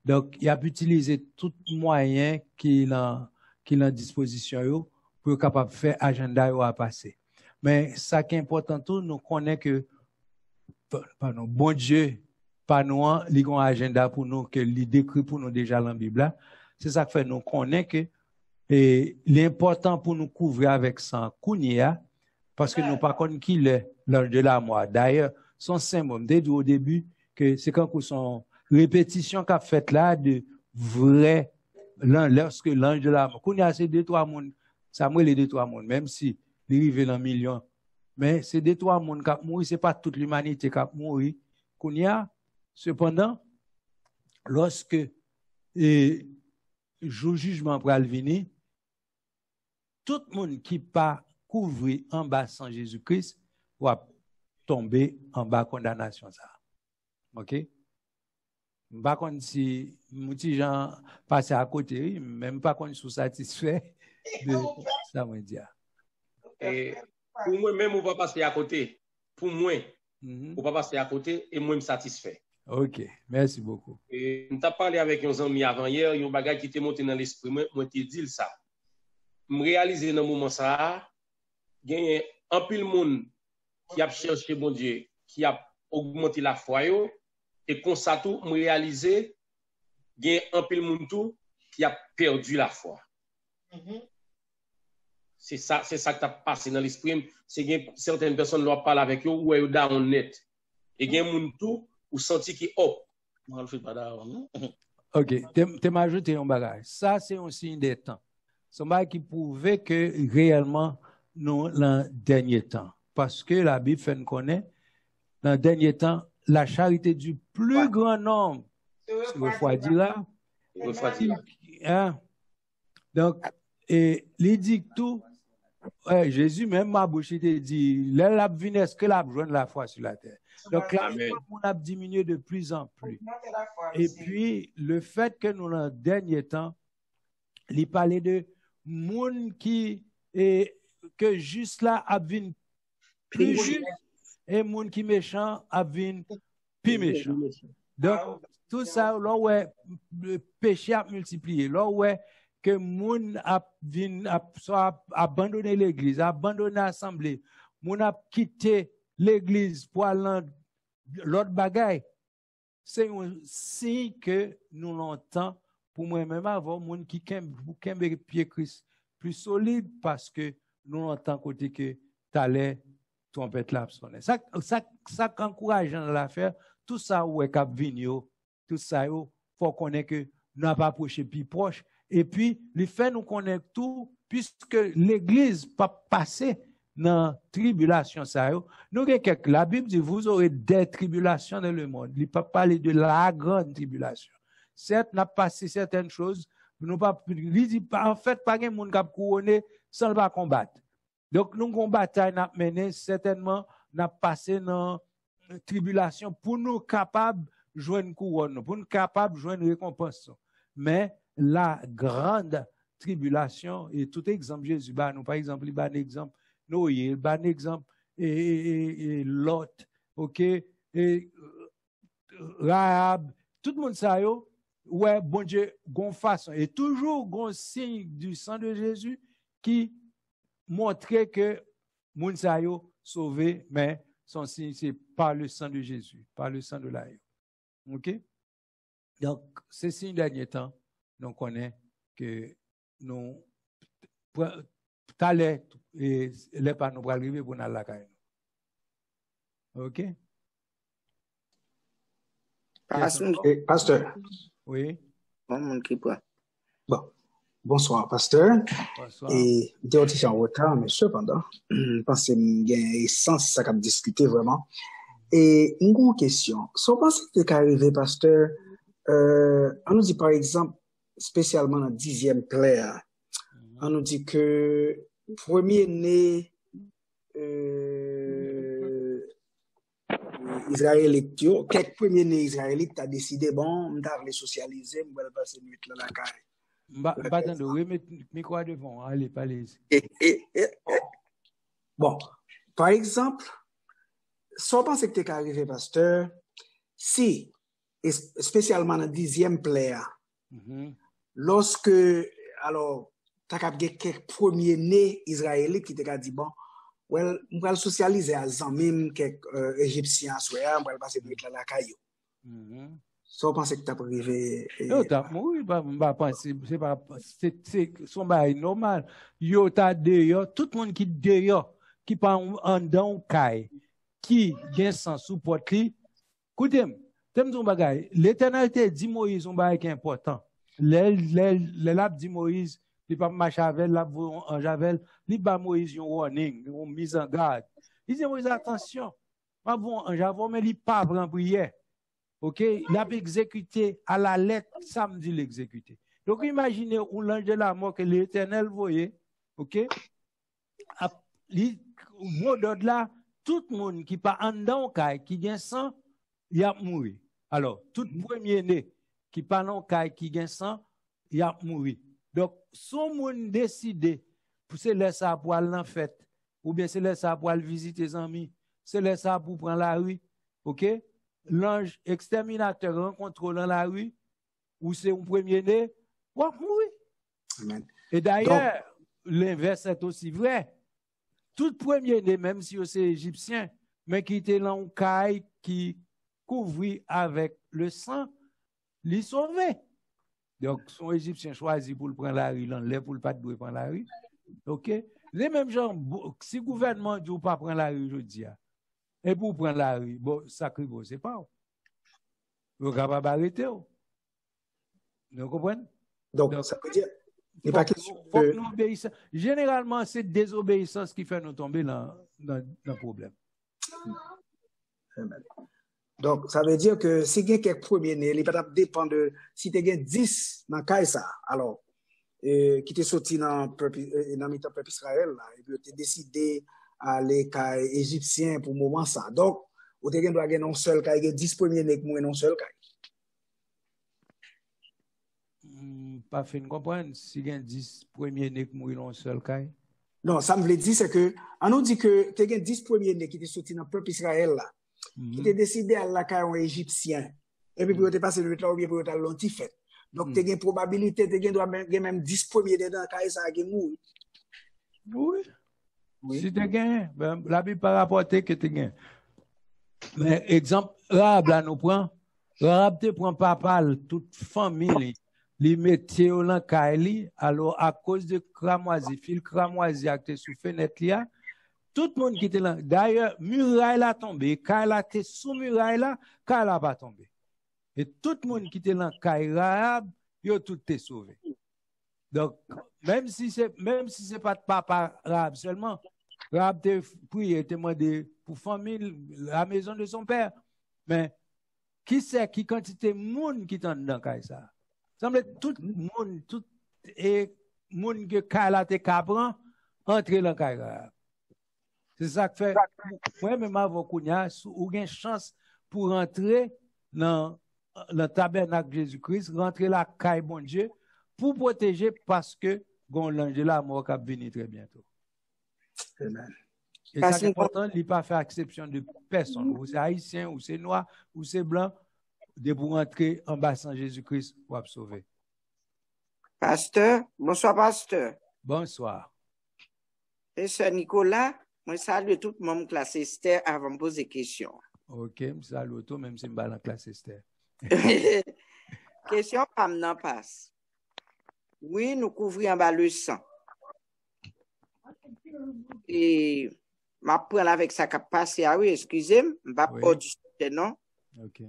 Donc, il a utilisé tout moyen qu'il a en disposition pour être capable de faire agenda à passer. Mais ça qui est important, tout, nous connaissons que bon Dieu, pas nous, il a un agenda pour nous, que il décrit pour nous déjà dans la Bible. C'est ça qui fait nous connaissons que l'important pour nous couvrir avec ça, parce que nous ne connaissons pas qui est l'ange de la mort. D'ailleurs, son symbole, dès au début, que c'est quand son répétition qu'a fait là de vrai, lorsque l'ange de la mort, qu'on y a ces deux, trois mondes, ça m'a les deux, trois mondes, même si il arrive dans million. Mais ces deux, trois mondes qui ont mouru, ce n'est pas toute l'humanité qui a mouru. Qu'on y a, cependant, lorsque le jugement pour venir, tout le monde qui pas couvrir en bas sans Jésus-Christ va tomber en bas condamnation ça. OK? Pas contre si mouti gens passer à côté, même pas contre sous satisfait de ça me dire. Et pour moi même on va passer à côté. Pour moi, on va passer à côté et moi me satisfait. OK, merci beaucoup. Et on t'a parlé avec un ami avant hier, un bagage qui était monté dans l'esprit moi te dit ça. Me réaliser dans moment ça, gagne un pile monde qui a cherché bon Dieu, qui a augmenté la foi yo. Et comme ça tout, me réaliser, il y a un pile monde tout qui a perdu la foi. C'est ça qui a passé dans l'esprit. C'est que certaines personnes leur parlent avec eux ou eux down net. Et il y a un monde tout ou senti qui hop. OK, tu m'as ajouté un bagage. Ça c'est un signe des temps. C'est un bagage qui prouvait que réellement nous dans le dernier temps, parce que la Bible fait nous connaître dans le dernier temps la charité du plus grand nombre se refroidira. Donc, il dit tout, Jésus même ma bouche te dit, l'âme vient est-ce que la joindre la foi sur la terre. Donc là, on a diminué de plus en plus. Et puis, le fait que nous, dans le dernier temps, il parlait de monde qui que juste là a vu plus juste et monde qui méchant a vu plus méchant. Donc tout ça là ouais le péché a multiplié. Là ouais que monde a soit abandonné l'église, abandonné l'assemblée, monde a quitté l'église pour aller l'autre bagaille. C'est un signe que nous l'entendons pour moi-même avant monde qui kembe pied Christ plus solide parce que nous entendons côté que t'allais trompette là sonner. Ça encourageant dans l'affaire, tout ça ouais cap vigno, tout ça faut connaître que nous n'a pas approché plus proche et puis les fait nous connaître tout puisque l'église pas passé dans tribulation ça nous la Bible dit vous aurez des tribulations dans le monde. Il pas parler de la grande tribulation. Certes, n'a passé certaines choses, nous pas dit en fait pas un monde qui couronné sans pas combattre. Donc nous avons bataille n'a mené certainement n'a passé dans tribulation pour nous capables joindre couronne, pour nous capables joindre récompense. Mais la grande tribulation et tout exemple Jésus bah nous par exemple il un exemple Noé, un exemple et Lot, OK, et Rahab, tout le monde ça yo, ouais bon Dieu gon façon et toujours gon signe du sang de Jésus qui montrait que moun sa yo sauvé mais son signe c'est par le sang de Jésus, par le sang de l'agneau. OK? Donc ces signes dernier temps nous connaît que nous t'allais et les pas nous arriver pour aller la caille. OK? Pasteur. Oui. Bon, bonsoir, pasteur. Bonsoir. Et je suis en retard, mais cependant, je pense que c'est une essence ça qu'on discuter vraiment. Et une grande question. Si on pense que c'est arrivé, pasteur, on nous dit par exemple, spécialement dans 10e plaire, on nous dit que premier-né Israélite, quelques premiers-nés israélites a décidé, bon, on va les socialiser, on va passer nuit là la caille. Attendez, oui, mais quoi devant? Allez, parlez. Bon, par exemple, si on pense que c'est arrivé, pasteur, si, spécialement dans 10e plaire, lorsque, alors, tu as quelques premiers-nés israélites qui t'ont dit, bon, well, on va le socialiser à Zamim, quelques Égyptiens, on va le passer nuit là la caille. Si on pense que tu as privé. Oui, c'est pas, c'est son bail normal. Yo ta dehors, tout le monde qui dehors, qui pas en dedans caille, qui vient sans support li. Écoutez, t'aimes ton bagay. L'Éternel dit Moïse un bagay qui est important. L'ab dit Moïse, il pas marcher avec l'ab en javel, il ba Moïse un warning, une mise en garde. Il dit Moïse attention. Pas bon en javel mais il pas prendre prière. OK, il a exécuté à la lettre samedi l'exécuté. Donc imaginez un l'ange de la mort que l'Éternel voyait, OK? Au mot d'ordre là, tout le monde qui pas en dedans qui gagne sang, il a mouru. Alors, tout premier-né qui pas en caille qui gagne sang, il a mouru. Donc, son monde décidé pour se laisser à pour aller en fête ou bien se laisser à pour aller visiter ses amis, se laisser à pour prendre la rue, OK? L'ange exterminateur rencontre dans la rue, ou c'est un premier-né, ou mourir. Amen. Et d'ailleurs, l'inverse est aussi vrai. Tout premier-né, même si c'est égyptien, mais qui était dans un caille qui couvrit avec le sang, l'y sauvé. Donc, son égyptien choisi pour le prendre la rue, l'enlève pour le pas de prendre la rue. OK? Les mêmes gens, si le gouvernement ne dit pas prendre la rue, je dis, et pour prendre la rue, bon, sacré, bon, c'est pas. Vous n'avez pas arrêté. Vous comprenez? Donc, ça veut dire, il n'est pas question faut que nous obéissons. Généralement, c'est désobéissance qui fait nous tomber dans le problème. Amen. Donc, ça veut dire que si il y a quelques premiers-nés, il va dépendre de si tu as 10 dans Kaïsa, alors, qui t'est sorti dans le peuple Israël, là, et puis tu as décidé aller à Égyptien pour le moment ça. Donc, vous avez gagné un seul cas, il y a 10 premiers-nés qui mourent dans un seul cas. Pas fait de comprendre si il y a 10 premiers-nés qui mourent dans un seul cas. Non, ça me veut dire, c'est que, on nous dit que tu as 10 premiers-nés qui étaient sortis dans le peuple Israël, là, qui étaient décidé à la caille en Égyptien, et puis pour te passer le temps, ou bien pour te l'antifait. Donc, tu as une probabilité, tu as même 10 premiers-nés dans la caille, ça a mouru. Oui. Oui. Si tu gagnes, ben, la Bible pas rapporté que tu gagnes. Mais exemple, Rahab là nous prend, Rahab te prend papa, toute famille, li mette yo lan kay li, alors à cause de cramoisi, fil cramoisi qui était sous fenêtre là, tout le monde qui était là, d'ailleurs, muraille la tombé, kay la était sous muraille là, kay la pas tombé. Et tout le monde qui était là, kay Rahab, yo tout est sauvé. Donc, même si c'est pas de papa Rahab seulement, Rahab te prié, te demandé pour famille, la maison de son père. Mais, qui c'est qui quantité de monde qui est dans kay ça? Semble tout monde, tout et monde que kay te capran, entrer dans kay Rahab. C'est ça que fait, moi-même avant Kounia, ou une chance pour rentrer dans le tabernacle de Jésus-Christ, rentrer la caille bon Dieu, pour protéger parce que l'ange de la mort va venir très bientôt. Amen. Et ça, c'est important, il ne pas faire exception de personne. Ou c'est haïtien, ou c'est noir, ou c'est blanc, de pour rentrer en bas sans Jésus-Christ pour sauver. Pasteur, bonsoir, pasteur. Bonsoir. Et Sœur Nicolas, moi salue tout le monde classe Esther avant de poser des questions. Ok, je salue tout, même si je suis dans la classe Esther. Question pas m'en passe. Oui, nous couvrons en bas le sang. Et ma prendre avec ça qui a passé, ah oui, excusez-moi, je ne vais pas du sujet, non? Ok.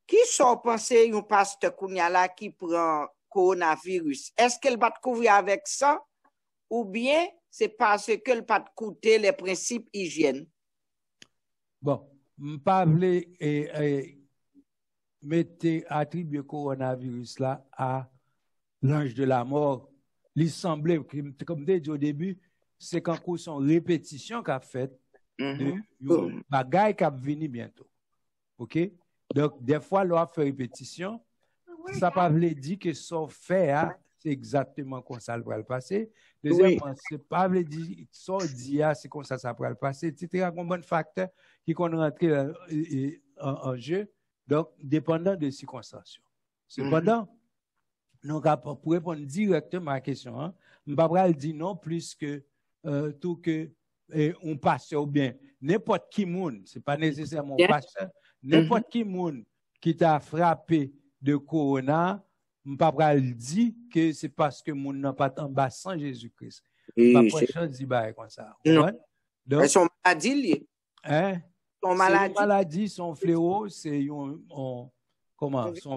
Qui sont pensé un pasteur Kounia qui prend coronavirus? Est-ce qu'elle va te couvrir avec ça? Ou bien c'est parce qu'elle va te coûter les principes hygiène? Bon, je ne pas mettre attribuer coronavirus là à l'ange de la mort. Il semblait, comme je dit au début, c'est qu'en cours son répétition qu'a fait de bagaille qui va venir bientôt. OK? Donc, des fois, l'on fait répétition. Ça ne veut pas dire que son fait, c'est exactement comme ça va le passer. Deuxièmement, c'est pas veut dire son dit, c'est comme ça va le passer, etc. Un bon facteur qui qu'on rentre en jeu. Donc, dépendant des circonstances. Cependant, nous, pour répondre directement à la question, je ne vais pas dire non plus que tout que on passe ou bien n'importe qui monde, ce n'est pas nécessairement pasteur, n'importe qui monde qui t'a frappé de corona, je ne vais pas dire que c'est parce que monde n'a pas en bas sans Jésus-Christ. Je ne vais pas dire comme ça. Donc, son maladie liée. Hein? Son maladie, son fléau, c'est son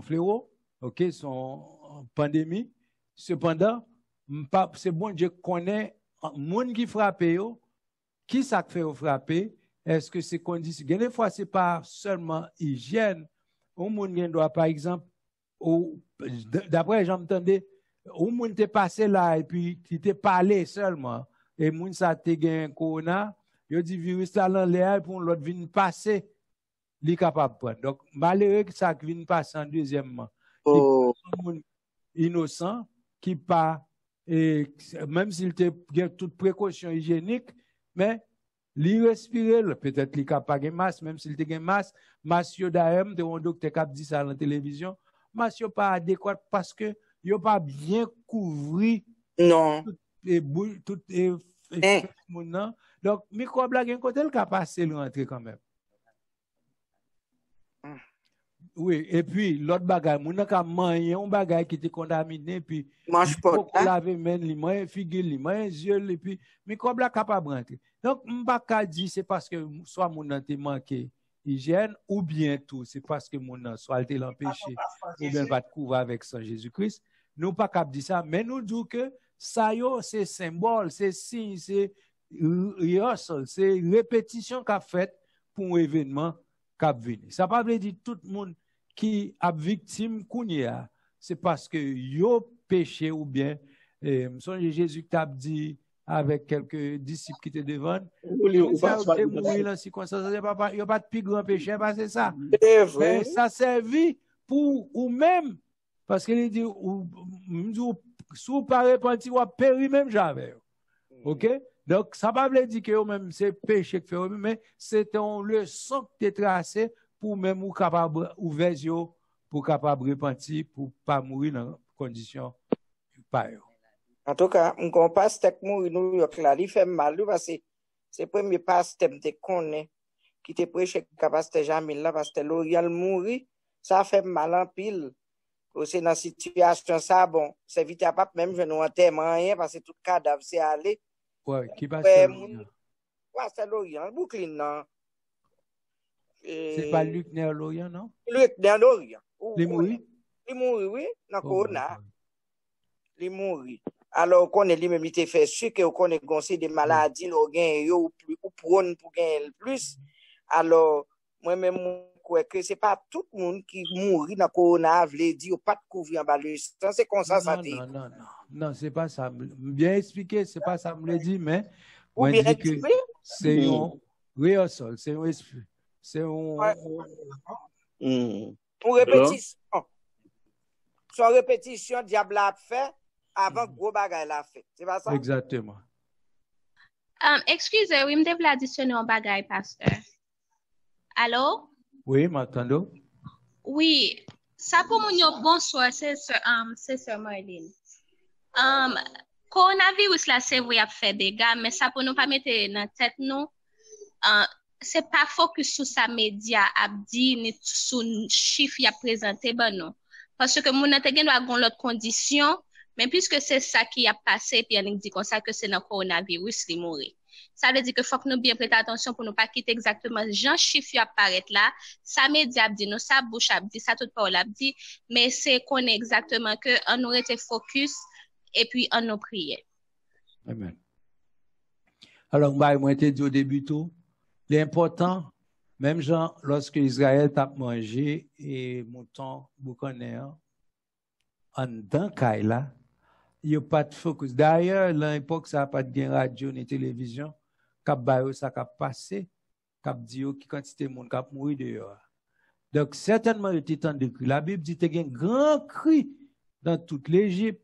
fléau, ok, son pandémie. Cependant, c'est bon Dieu connaît monde qui frappe, qui ça fait frapper, est-ce que c'est condition? Des fois, c'est pas seulement hygiène. Au monde doit, par exemple, d'après j'entendais, au monde t'est passé là et puis il t'est parlé seulement, et monde ça t'est gagné corona. Yo dit virus là dans l'air pour l'autre vient passer, li capable prendre. Donc malheureux que ça vient passer en deuxièmement. Innocent qui pas et même s'il te gagne toute précaution hygiénique, mais li respirer peut-être li capable de masque même s'il te gagne masque d'ailleurs de un docteur qui dit ça à la télévision, masque pas adéquat parce que yo pas bien couvrir non tout non. Donc, microbe là, il y a un côté qui a passé le rentrer quand même. Oui, et puis, l'autre bagage, mon a mangé un bagage qui était contaminé, puis, mange pas. laver main, li mange figure, li mange yeux, et puis, microbe là capable de rentrer. Donc, m'baka dit, c'est parce que soit mon a manqué hygiène, ou bien tout, c'est parce que mon a soit été l'empêché, ou bien va te couvrir avec ça Jésus-Christ. Nous pas cap dire ça, mais nous disons que ça yo, c'est symbole, c'est signe, c'est répétition qu'a fait pour un événement qu'a venu. Ça pas veut dire tout le monde qui a victime kounya, c'est parce que yo péché ou bien Jésus t'a dit avec quelques disciples qui étaient devant, il n'y a pas de plus grand péché, c'est ça. Mais ça servit pour ou même parce qu'il dit si vous pas repenti, vous péri même jamais. OK? Donc, ça ne veut pas dire que même c'est péché que fait, mais c'est une leçon qui est tracée pour même ou capable ouvrir les yeux, pour capable repentir, pour pas mourir dans conditions pareilles. En tout cas, on ne pas se mourir New York là, il fait mal parce que c'est le premier pasteur qui connaît qui te prêche que pasteur Jamil là parce que L'Oréal mourir, ça fait mal en pile. C'est dans la situation ça, bon, c'est vite à pas même je ne enterrement rien parce que tout cadavre c'est allé. Ouais, qui passe ouais, c'est Lorient, Brooklyn, non. C'est pas Luc Ner Lorient, non? Luc Ner Lorient. Il mourit? Il mourit, oui, dans Corona. Il mourit. Alors, on est lui-même, il fait sûr que on est gonçé des maladies, nous gagne ou prône pour gagner plus. Alors, moi-même, je crois que c'est pas tout le monde qui mourit dans Corona, veut dire pas de couvrir en bas le sang, c'est comme ça, ça dit. Non, c'est pas ça. Bien expliqué, c'est pas ça, me le dit, mais ou bien dit que c'est un rehearsal, c'est un esprit. C'est une répétition. Son répétition, diable a fait avant que gros bagay l'a fait. C'est pas ça? Exactement. Excusez, oui, me devez additionner un bagay, pasteur. Allô? Oui, m'entendez? Oui, ça pour mon bonsoir, c'est Sœur Marlene. Coronavirus là, c'est vrai, a fait des dégâts, mais ça pour nous pas mettre dans la tête, nous, c'est pas focus sur sa média, abdi, ni sur chiffre y a présenté, ben non. Parce que mon intégration doit avoir l'autre condition, mais puisque c'est ça qui a passé, puis on dit comme ça que c'est dans le coronavirus qui mourit. Ça veut dire que faut que nous bien prêter attention pour ne pas quitter exactement Jean chiffre apparaît là, ça média abdi, nous, ça bouche abdi, ça tout parole abdi, mais c'est qu'on est exactement que on aurait été focus et puis on nous priait. Amen. Alors, moi, te dit au début tout, l'important, même Jean, lorsque Israël t'a mangé et mouton boucaner en dans Kaila, il n'y a pas de focus. D'ailleurs, à l'époque, ça n'a pas de radio ni télévision, cap bayo ça cap passé, cap dit qui quantité de monde cap mourir dehors. Donc certainement il était temps de cri. La Bible dit qu'il y a un grand cri dans toute l'Égypte.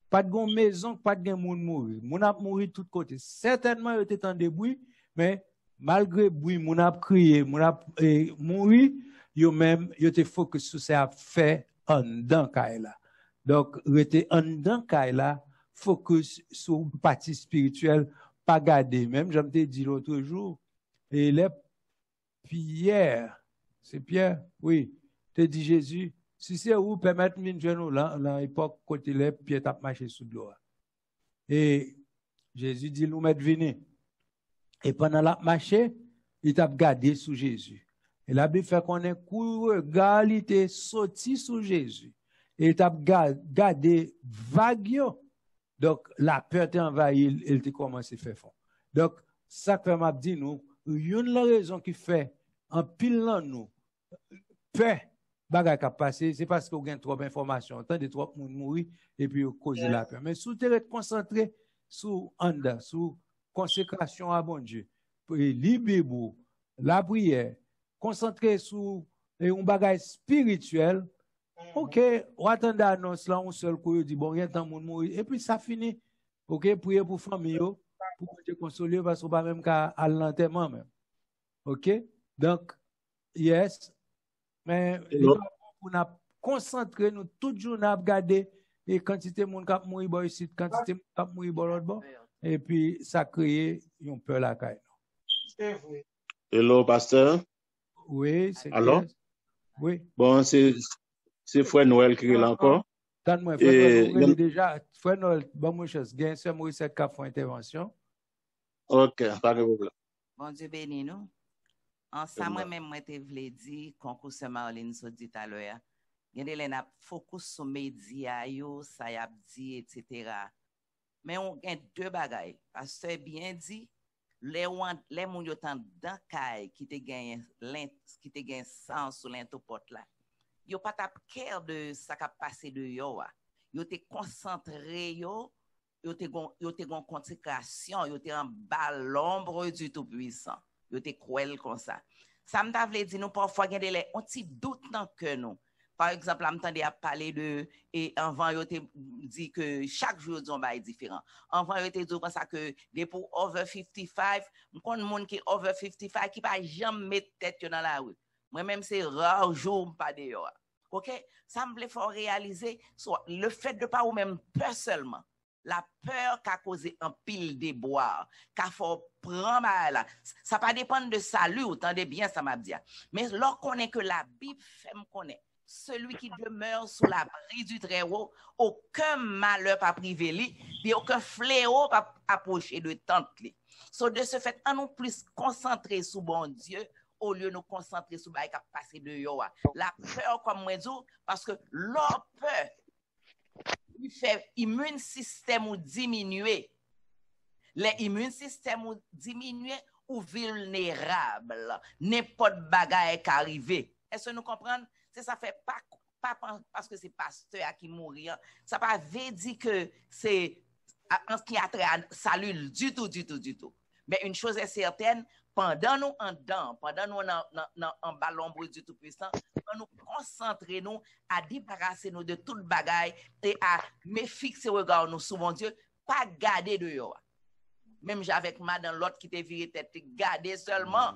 Pas de maison, pas de monde mourir. Moun a mouru de tous côtés. Certainement il était temps de bruit, mais malgré bruit, moun a crié, moun a mouru, yo même yo te focus sur ça fait en dans Kaila. Donc, rester en dedans Kaila, focus sur la partie spirituelle, pas garder. Même, j'aime te dit l'autre jour, et les Pierre, c'est Pierre, oui, te dit Jésus, si c'est où permettre de nous là, dans l'époque, côté les Pierre t'a marché sous l'eau. Et Jésus dit, nous mettre venir. Et pendant la marché, il t'a gardé sous Jésus. Et la Bible fait qu'on est couru, égalité, sorti sous Jésus. Et tu as gardé vague. Donc, la peur t'a envahi, elle t'a commencé à faire fond. Donc, ça que m'a dit nous, une raison qui fait en pile dans nous, peur, bagay qui a passé, c'est parce qu'on gagne trop d'informations, tant de trop de mourir, et puis on cause la peur. Mais si tu es concentré sur anda, sur consécration à bon Dieu, libérez-vous, la prière, concentré sur un bagage spirituel. Ok, on attend l'annonce là, on seul coup, dit bon, il y a tant de monde mourir, et puis ça finit. Ok, priez pour famille, pour te consoler, parce qu'on va même qu'à l'enterrement même. Ok, donc, yes, mais on a concentré, nous, tout jour, on a regardé, et quantité de monde qui mourir ici, quantité de monde qui mourir l'autre bord, et puis ça crée une peur la caille. Hello, pasteur. Oui, c'est alors? Oui. Bon, c'est Frère Noël qui est là encore. Frère Noël, déjà, Frère Noël, bon, mon cher, bien sûr, Maurice qui a fait intervention. Ok, pas de problème. Bon Dieu béni nous. Ensemble, moi-même, moi, te voulais dire, concours Sœur Marlene, so dit à l'heure, il y a des focus sur les médias, ça y a dit, etc. Mais on a deux bagailles. Parce que bien dit, les gens qui sont dans caille qui te gagnent sens sur l'intopote là. Yo pas tap care de ça qui a passé de yo. Yo te concentré yo te gon consécration, yo te en bas l'ombre du tout puissant. Yo te cruel comme ça. Ça me t'avait dit nous parfois gagner un petit doute dans que nous. Par exemple, je m'entendais à parler de, et avant, je te dit que chaque jour, on va être différent. Avant, je te dit comme ça que, pour over 55, je connais des gens qui over 55 qui ne va jamais mettre tête dans la rue. Moi-même, c'est rare jour, pas dehors. OK? Ça me fait réaliser, soit le fait de ne pas ou même peur seulement. La peur qu'a causé un pile de boire, qu'a faut prendre mal. Ça pas dépendre de salut, autant de bien, ça m'a dit. Mais lorsqu'on est que la Bible fait me connaître. celui qui demeure sous l'abri du Très-Haut, aucun malheur pas privé lui, et aucun fléau pas approcher de tente lui. So de ce fait, on nous plus concentrer sur bon Dieu au lieu de nous concentrer sur ce qui a passé de yo. La peur, comme moi dis, parce que leur peur, il fait immune système ou diminuer. Les immune système ou diminuer ou vulnérable. N'importe bagaille qui arrive. Est-ce que nous comprenons? C'est ça fait pas parce que c'est pasteur qui mourit. Ça pas veut dire que c'est en ce qui a trait à salut du tout. Mais une chose est certaine, pendant nous en ballon brut du Tout-Puissant, nous concentrer nous à débarrasser nous de toute bagaille et à me fixer regard nous sur mon Dieu, pas garder de yo. Même avec madame l'autre qui te viré tête, garder seulement,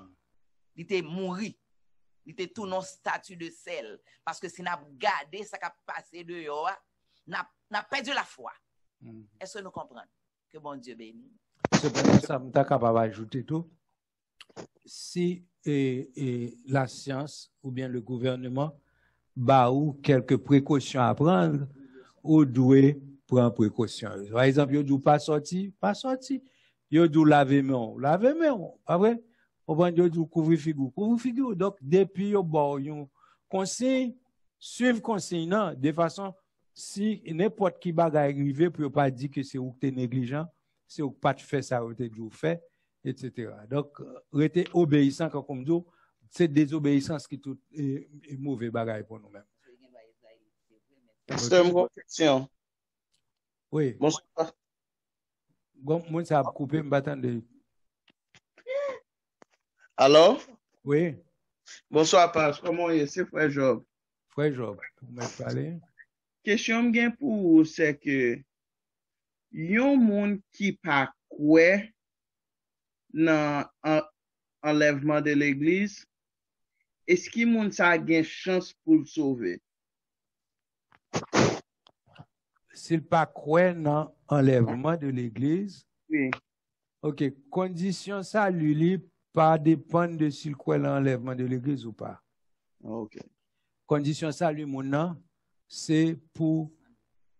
il était mouru. Il était tout non statut de sel. Parce que si n'a gardé ça qui a passé de yo, n'a perdu la foi. Est-ce que nous comprenons? Que bon Dieu bénisse. Cependant, ça me t'a capable d'ajouter tout. Si la science ou bien le gouvernement bah ou quelques précautions à prendre, ou doit prendre précaution. Par exemple, vous pas sorti. Vous doit laver main, pas vrai? Vous doit couvrir figure. Donc depuis vous conseil, suivre conseil non, de façon si n'importe qui bagaille arrivé pour pas dire que c'est ou que tu es négligent, c'est ou pas faire ça ou tu fait, etc. Donc rester obéissant comme dit, c'est désobéissance qui tout est mauvais bagaille pour nous-mêmes. C'est une question. Oui. Bonsoir. Moi ça a coupé m'attendre. Alors? Oui. Bonsoir, Pasteur. Comment est-ce, c'est Frère Job? Frère Job, vous m'avez parlé? Question bien pour vous, c'est que yon moun qui pas quoi dans enlèvement de l'église, est-ce qu'il moun sa a gen chance pour le sauver? S'il pas croit dans enlèvement de l'église, oui. OK, condition ça lui pas dépendre de s'il croit dans l'enlèvement de l'église ou pas. OK. Condition ça lui mon c'est pour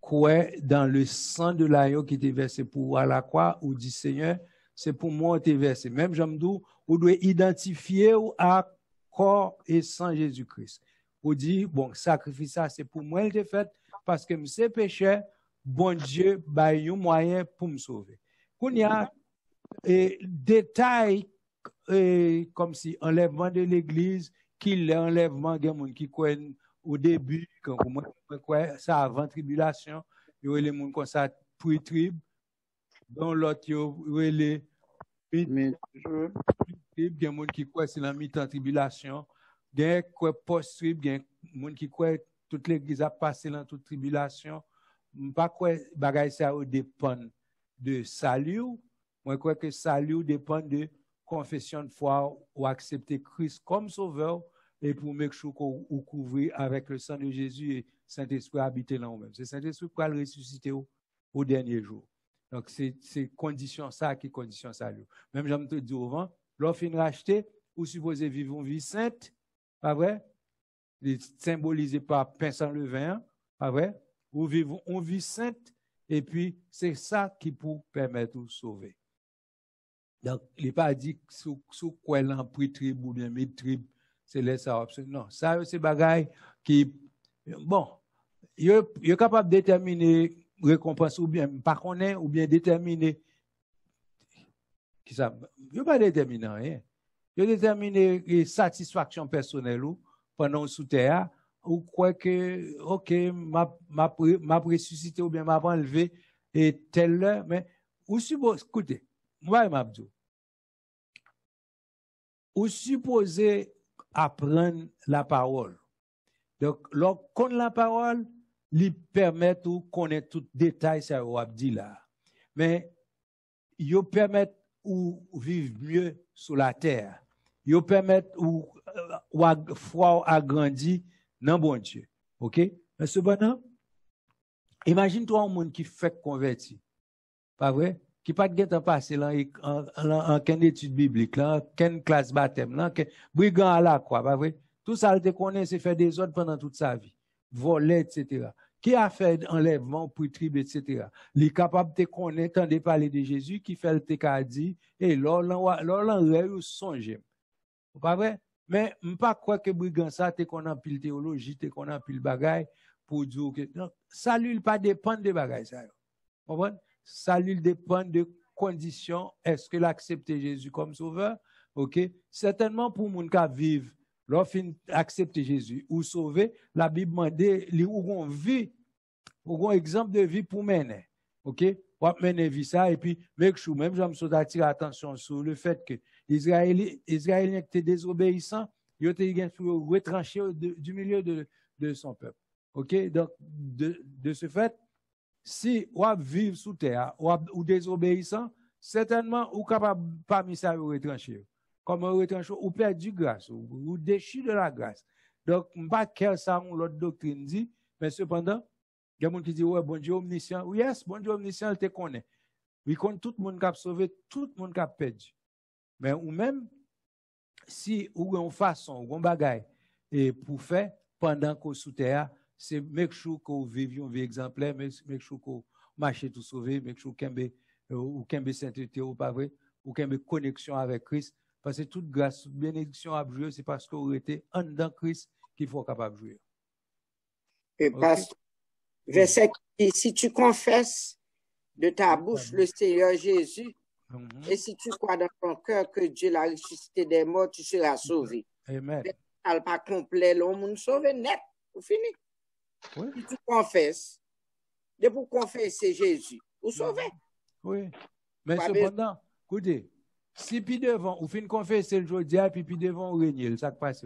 croire dans le sang de l'agneau qui était versé pour à la croix ou dit Seigneur, c'est pour moi qui versé. Même j'aime ou doit identifier à corps et sang Jésus-Christ. Ou dit bon, sacrifice ça c'est pour moi il est fait parce que je suis pécheur, bon Dieu bail un moyen pour me sauver. Quand il y a détails comme si enlèvement de l'église, qu'il enlèvement des gens qui croient au début, quand moi ça avant tribulation, il y a les gens comme ça pré-trib, dans l'autre il y a les trib, il y a des gens qui croient c'est la mi-temps tribulation, il y a qui croient post-trib, il y a des gens qui croient toute l'église a passé dans toute tribulation. Pas quoi bagaille ça dépend de salut. Moi crois que salut dépend de confession de foi ou accepter Christ comme sauveur et pour make sure qu'on couvrir avec le sang de Jésus et Saint-Esprit habiter là nous-mêmes. C'est Saint-Esprit qui va le ressusciter au dernier jour. Donc c'est condition ça qui condition salut. Même j'aime te dire avant, l'offre fin racheter ou supposé vivre une vie sainte, pas vrai? Symbolisé par pain sans levain, pas vrai? Ou vivre une vie sainte et puis c'est ça qui peut permettre de sauver. Donc, il n'est pas dit sous quoi l'en pré-trib ou bien mid-trib, c'est laissé à option. Non, ça, c'est bagaille qui, bon, il est capable de déterminer récompense ou bien, pas connaître, ou bien déterminer, qui ça, il n'est pas déterminer rien. Il déterminer satisfaction personnelle ou pendant sous terre, ou quoi que, ok, m'a ressuscité ou bien m'a enlevé, et telle heure, mais, ou suppose, écoutez, moi, m'abdou. Ou supposé apprendre la parole. Donc, lorsqu'on la parole, lui permet de connaître tout détail ça a dit là. Mais, il permet ou vivre mieux sur la terre. Il permet ou foi agrandir dans bon Dieu. OK? Mais cependant, imagine-toi un monde qui fait converti. Pas vrai? Qui pas de temps passé là en quelle étude biblique là, quelle classe baptême là, brigand à la croix, pas vrai? Tout ça, il te connaît, c'est faire des ordres pendant toute sa vie. Voler, etc. Qui a fait enlèvement pour tribu, etc. Il est capable de te connaître, de parler de Jésus, qui fait le TKD, et l'on songe. Pas vrai? Mais je ne pas croire que brigand ça, te qu'on a pile théologie, te qu'on a pile bagaille, pour dire que. Non, ça lui pas dépend de bagaille, ça. Ça lui dépend de conditions. Est-ce que l'accepter Jésus comme sauveur? OK? Certainement pour moun qui vivent, lorsqu'il accepte Jésus ou sauver, la Bible demande ou on vit, ou un exemple de vie pour mener. OK? Pour mener vie ça et puis make sure même je me attirer attention sur le fait que les Israéliens étaient désobéissants, ils étaient retranchés du milieu de son peuple. OK? Donc de ce fait, si on vivre sous terre ou désobéissant, certainement ou capable parmi ça retrancher. Comme on retranche ou perd du grâce ou déchu de la grâce. Donc pas quel ça l'autre doctrine dit, mais cependant il y a des gens qui disent ouais bon Dieu omniscient. Oui, yes, bon Dieu omniscient il te connaît. Il connaît tout le monde qui a sauvé, tout le monde qui a perdu. Mais ou même si ou une façon ou un bagage et pour faire pendant qu'on sous terre, c'est make sure qu'on vive une vie exemplaire, make sure qu'on marche tout sauvé, make sure qu'on ait sainteté ou pas vrai, ou qu'on ait connexion avec Christ. Parce que toute grâce, toute bénédiction à jouer, c'est parce qu'on était en dedans Christ qu'il faut capable de jouer. Et pasteur, verset qui dit, si tu confesses de ta bouche le Seigneur Jésus, et si tu crois dans ton cœur que Dieu l'a ressuscité des morts, tu seras sauvé. Amen. Le pas complet, l'homme sauvé net, ou fini. Oui. Si tu confesses, de pour confesser Jésus, ou sauver. Oui. Mais cependant, écoutez, si puis devant, ou fin confesser le jour d'hier, puis devant, on règne, ça passe.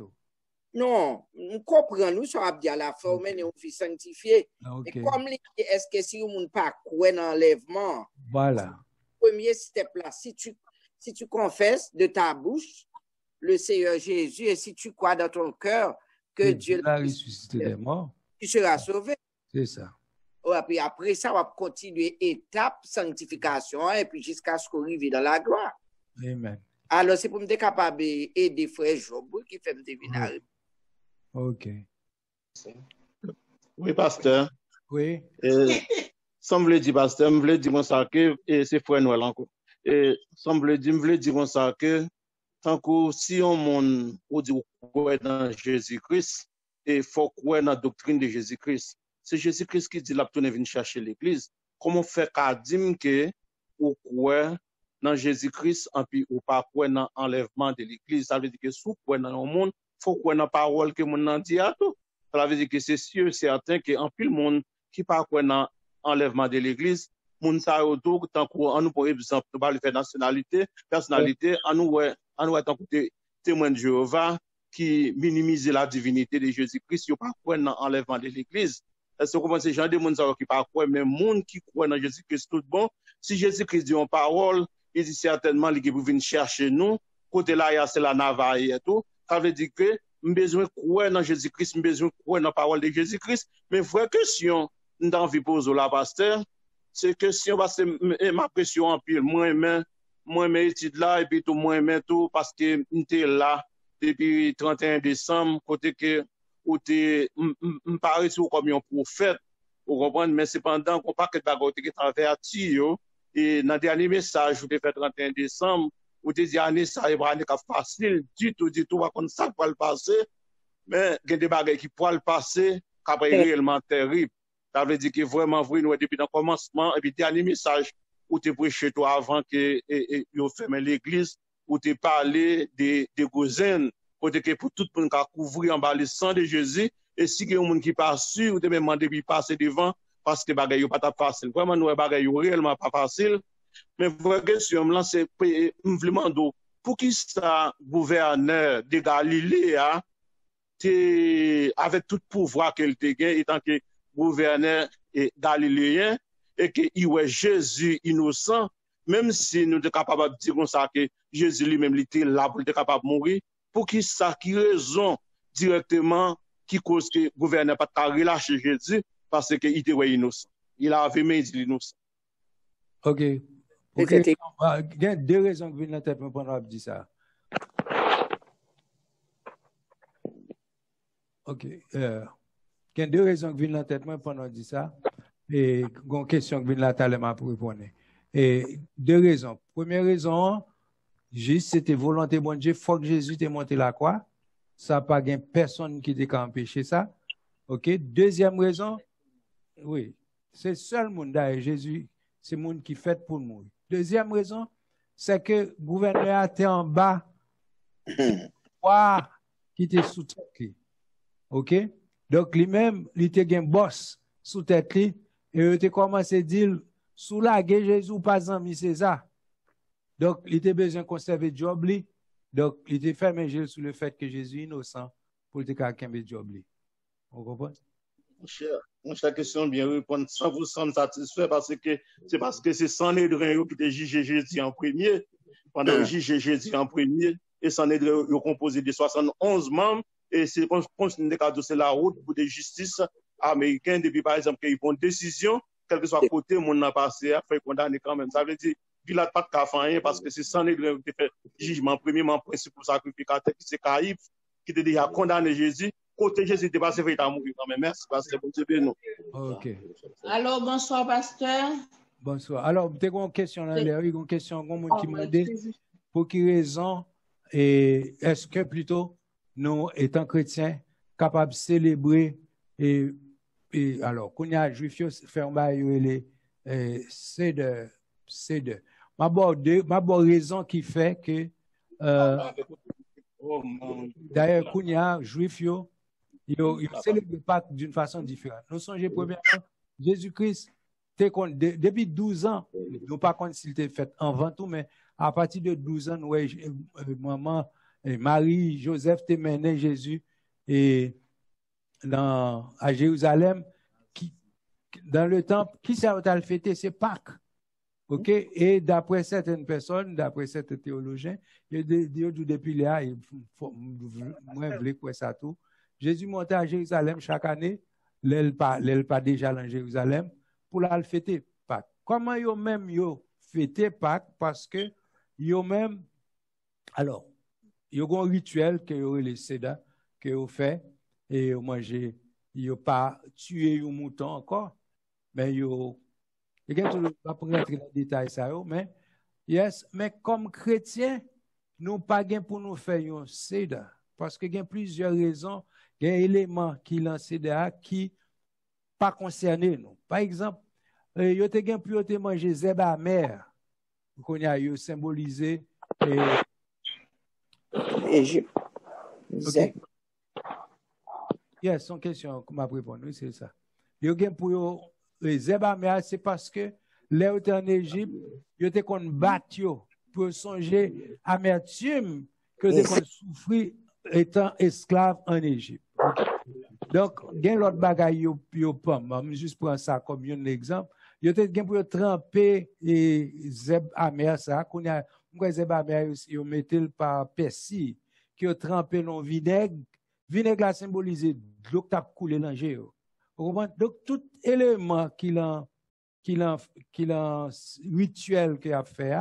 Non, on comprend, nous sommes à la fin, mais on fait sanctifier. Et comme est-ce que si on n'a pas quoi dans l'enlèvement, voilà. Premier step là, si tu confesses de ta bouche le Seigneur Jésus, et si tu crois dans ton cœur que Dieu l'a ressuscité des morts, tu seras sauvé. C'est ça. Et puis après ça, on va continuer étape sanctification, et puis jusqu'à ce qu'on arrive dans la gloire. Amen. Alors, c'est pour me capable d'aider frère Job qui fait me deviner. OK. Oui, pasteur. Oui. Semble dire, pasteur, me voulait dire comme ça que c'est frère Noël encore. Semble dire, me voulait dire comme ça que tant que si on monde ou dit croire dans Jésus-Christ, il faut croire dans la doctrine de Jésus-Christ. C'est Jésus-Christ qui dit là pour venir chercher l'église. Comment faire qu'à dire que ou croire dans Jésus-Christ et puis ou pas croire dans l'enlèvement de l'église? Ça veut dire que sous croire dans le monde, faut croire dans la parole que mon nan dit à tout. Ça veut dire que c'est sûr, certain que en plus le monde qui pas croire dans l'enlèvement de l'église, moun sa autour tant qu'on nous pour exemple pas le faire personnalité, en nous tant que témoin de Jéhovah qui minimise la divinité de Jésus-Christ, il pas croire dans l'enlèvement de l'église. Est-ce que comment ces gens de monde qui pas croire mais monde qui croit dans Jésus-Christ tout bon, si Jésus-Christ dit en parole, il dit certainement qu'il pour venir chercher nous, côté là c'est la navaille et tout. Ça veut dire que nous besoin croire dans Jésus-Christ, nous besoin croire dans la parole de Jésus-Christ, mais vraie question dans vie poser la pasteur, c'est que si on va ma pression en pile, moi étude là et puis tout moi tout parce que j'étais là depuis 31 décembre côté que ou t'es paraît comme un prophète, vous comprenez, mais cependant qu'on pas que bagarre qui traverti yo et dans dernier message vous fait 31 décembre ou te dit année ça est année facile du tout pas comme ça pour le passer, mais il y a des bagages qui pour le passer qui est réellement terrible. Ça veut dire que vraiment vous nous depuis le commencement et puis dernier message où tu prêché toi avant que yo ferme l'église où tu parlé de gozen côté que pour tout le monde qui couvrir en bas le sang de Jésus et si il y a un monde qui pas sûr ou te demander de passer devant parce que bagaille pas ta facile vraiment nous bagaille réellement pas facile mais vraie question là c'est vraiment pour qui ça gouverneur de Galilée avec tout pouvoir qu'il te gagne étant que gouverneur galiléen et que il est Jésus innocent même si nous sommes capables de dire comme ça que Jésus lui-même était là pour être capable de mourir pour qui ça qui raison directement qui cause que gouverneur pas relâcher Jésus parce que il était innocent il avait même dit innocent. OK. Il y a deux raisons que viennent dans tête pendant dire ça. OK. Il y a deux raisons qui viennent dans la tête pendant que je dis ça. Et une question qui vient là, tellement pour répondre. Et deux raisons. Première raison, juste c'était volonté bon Dieu, faut que Jésus t'ait monté la croix. Ça n'a pas personne qui t'a empêché ça. OK. Deuxième raison, oui, c'est seul monde d'ailleurs, Jésus, c'est le monde qui fait pour mourir. Deuxième raison, c'est que le gouverneur était en bas, qui était sous tête. OK? Donc, lui-même, il était un boss sous tête, et il était commencé à dire, sous la guerre, Jésus, pas en César. Donc, il était besoin de conserver le job. Donc, il était fermé sur le fait que Jésus est innocent pour le cas de job. Vous comprenez? Mon cher, question bien répondre 100% satisfait parce que c'est Sanhédrin qui a jugé Jésus en premier, pendant que jugé Jésus en premier, et Sanhédrin est composé de 71 membres, et c'est la route pour des justices américaines, depuis par exemple qu'ils prennent une décision, quel que soit côté, mon n'a passé, à faire condamner quand même. Ça veut dire, Pilate pas de cas rien parce que c'est Sanhédrin qui fait jugement premièrement principal sacrificateur, qui c'est Caïphe, qui a déjà condamné Jésus. Côté Jésus était passé fait à mourir quand même. Merci, pasteur. Nous. OK. Alors, bonsoir, pasteur. Bonsoir. Alors, tu as une question là, une question qui m'a dit pour quelle raison et est-ce que plutôt nous, étant chrétiens, capables de célébrer et alors, quand il y a juif, faire un bail, c'est de ma bonne raison qui fait que d'ailleurs, quand il y a juif, ils célèbrent Pâques d'une façon différente. Nous songeons premièrement, Jésus-Christ, depuis 12 ans, nous pas compte s'il était fait avant tout, mais à partir de 12 ans, maman, Marie, Joseph te mené Jésus et à Jérusalem, dans le temple, qui ça a fêté, c'est Pâques. OK? Et d'après certaines personnes, d'après certains théologiens, il y a depuis là, moi, je voulais quoi ça tout. Jésus montait à Jérusalem chaque année, l'elle pas déjà dans Jérusalem, pour la fêter Pâques. Comment yo même yo fêter Pâques? Parce que yo même, alors, yo a un rituel que yo les Seda, que yo fait, et yo manger, yo pas tuer un mouton encore, mais yo, je ne vais pas rentrer dans les détails ça, mais, yes, mais comme chrétiens, nous pas gain pour nous faire un Seda, parce que il y a plusieurs raisons. Il y a des éléments qui lancent qui pas concernés nous. Par exemple, il y a des gens qui ont mangé zèbre amer, qu'on a symbolisé Égypte. Okay. Yes, son question qu'on m'a répondu, c'est ça. Il y a des gens pour zèbre amer, c'est parce que là où était en Égypte, il y a des gens qui ont battu pour songer amertume que des gens souffrir étant esclaves en Égypte. Okay. Donc, il y a l'autre bagaille, yo pomme. Juste prendre ça comme un exemple. Il y a des gens pour tremper et zèbre amer, ça. Qu'on a, zèbre amer, ils mettent par persil, qui ont trempé dans vinaigre. Vinaigre a symbolisé l'eau qui a coulé dans le donc, tout élément qu'il a rituel qu'il a fait,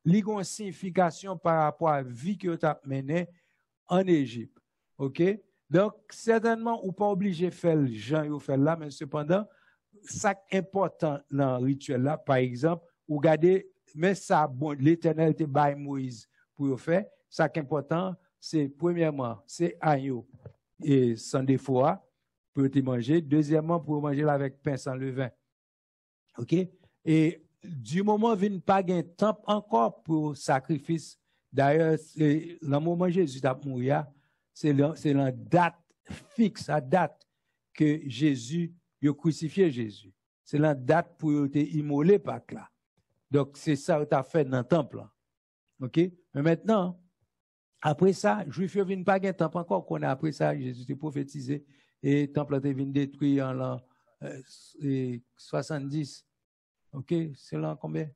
il a une signification par rapport à la vie qu'il a menée en Égypte. OK? Donc, certainement, on n'est pas obligé de faire le genre fait là, mais cependant, ça important dans le rituel là, par exemple, vous regardez, mais ça, bon, l'Éternel te baille Moïse pour le faire, ça qui est important, c'est premièrement, c'est agneau et sans défaut pour te manger. Deuxièmement, pour manger avec pain sans levain. OK? Et du moment où il n'y a pas de temps encore pour sacrifice, d'ailleurs, le moment où Jésus a mouru, c'est la date fixe, la date que Jésus, il a crucifié Jésus. C'est la date pour être immolé par là. Donc, c'est ça que tu as fait dans le temple. OK? Mais maintenant, après ça, les Juifs ne viennent pas de temps encore qu'on a après ça, Jésus est prophétisé et le temple a été détruit en l'an 70. OK? C'est l'an combien?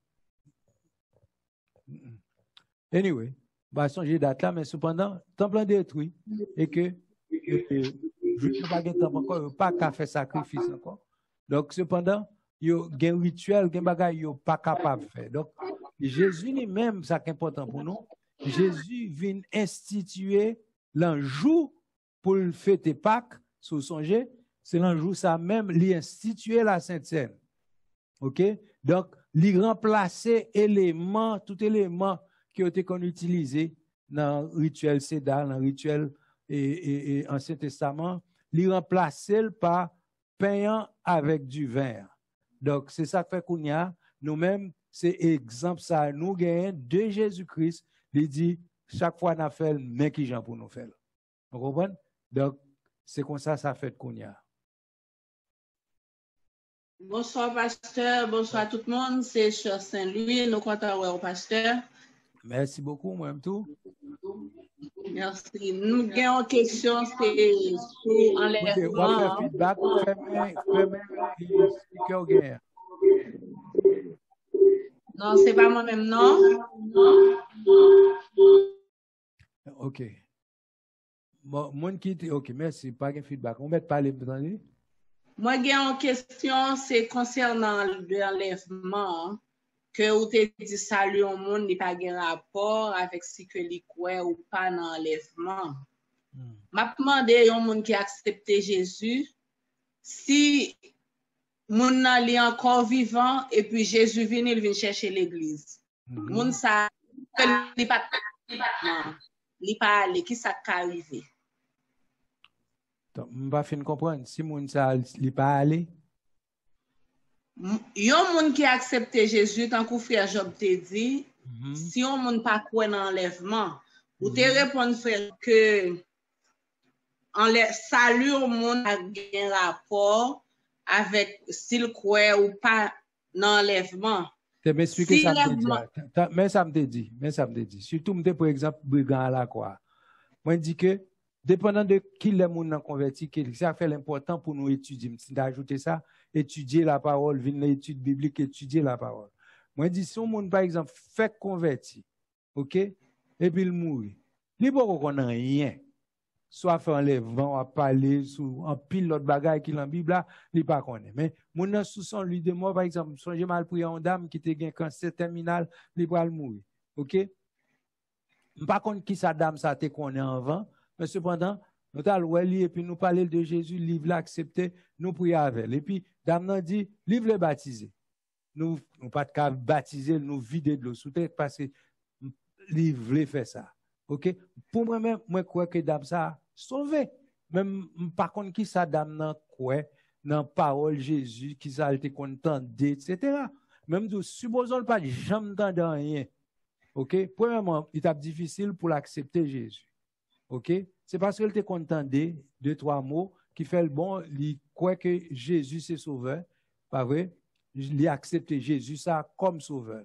Anyway. Bah, changer date là, mais cependant, le temple est détruit et que je ne pas de temps encore, pas qu'à faire sacrifice encore. Donc, cependant, il y a un rituel, il y a un bagage, il n'y a pas capable de faire. Donc, Jésus lui-même, ça qui est important pour nous, Jésus vient instituer l'un jour pour le fêter Pâques sous songer, c'est l'un jour ça même, il instituer la Sainte Seine. OK? Donc, il remplacer tout élément qui ont été utilisé dans le rituel Sédar, dans le rituel et Ancien Testament, il remplacer par pain avec du vin. Donc, c'est ça que fait qu'on y a. Nous-mêmes, c'est exemple ça. Nous gagnons de Jésus-Christ. Il dit, chaque fois qu'on a fait, mais qui j'en pour nous faire. Vous comprenez? Donc, c'est comme ça fait qu'on y a. Bonsoir, pasteur. Bonsoir tout le monde. C'est Cher Saint-Louis. Nous comptons au pasteur. Merci beaucoup, moi-même tout. Merci. Nous avons une question, c'est sur enlèvement. On va faire feedback. Non, c'est pas moi-même, non? OK. Bon, OK, merci. Pas de feedback. On va parler maintenant. Moi, j'ai une question, c'est concernant l'enlèvement. Que vous avez dit salut au monde, n'est pas de rapport avec si que les quoi ou pas dans l'enlèvement. M'a demandé au monde qui a accepté Jésus si moun nan li encore vivant et puis Jésus vient, il vient chercher l'église. Moun ça li pas aller, qui ça ka arrivé? Donc, m'pa fin comprendre si moun ça li pas aller. Yon moun qui a accepté Jésus tant que frère Job te dit, si yon moun pas croit dans l'enlèvement, ou te répondre frère que salut au monde a un rapport avec s'il croit ou pas dans l'enlèvement. Tu m'expliques ça me ça me dit. Surtout par exemple brigand à la croix. Moi dit que dépendant de qui les moun nan converti, ça fait l'important pour nous étudier. D'ajouter ça, étudier la parole, venir l'étude biblique, étudier la parole. Moi dit si on moun par exemple fait converti, OK? Et puis il mourit. Il pas qu'on a rien. Soit fait enlèvement, à parler sous un pile l'autre bagaille qui dans la Bible là, il pas connaît. Mais mon nan sous son lui de mort par exemple, songe mal prier une dame qui te gen cancer terminal, il va mourir. OK? Par contre qui sa dame ça te connaît avant, mais cependant nous allons et puis nous parler de Jésus, livre l'accepter, nous prier avec. Et puis dame nan dit, livre le baptiser. Nous pas de baptiser, nous vider de l'eau sous tête parce que livre le fait ça. OK? Pour moi-même, moi crois que dame ça sauvé. Même par contre qui ça dame nan quoi dans parole Jésus qui ça été content etc. Même de supposons pas jamais entendre rien. OK? Premièrement, il est difficile pour l'accepter Jésus. OK? C'est parce qu'il était content de deux trois mots qui fait le bon, il croit que Jésus c'est sauveur. Pas vrai? Il accepte Jésus ça comme sauveur.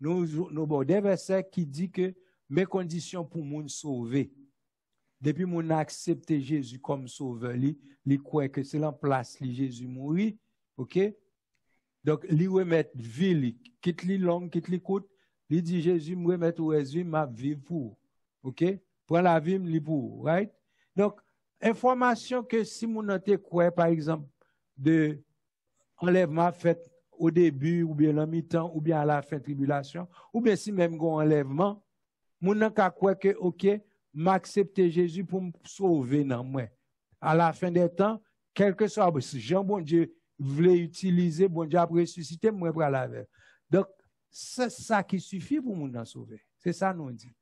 Nous bon des versets qui dit que mes conditions pour moun sauver. Depuis moun accepté Jésus comme sauveur, li croit que c'est en place li Jésus mourir, OK? Donc li remettre vie li, quitte li long, quitte li court, li dit Jésus me remettre au Jésus m'a vivre pour. OK? Prends la vie li pour, right? Donc information que si moun te croit par exemple de enlèvement fait au début ou bien en mi-temps ou bien à la fin tribulation ou bien si même gon enlèvement moun nan ka croire que OK m'accepter Jésus pour me sauver nan moi à la fin des temps quel que soit si Jean bon Dieu voulait utiliser bon Dieu a ressusciter moi pour la avec donc c'est ça qui suffit pour moun nan sauver c'est ça nous dit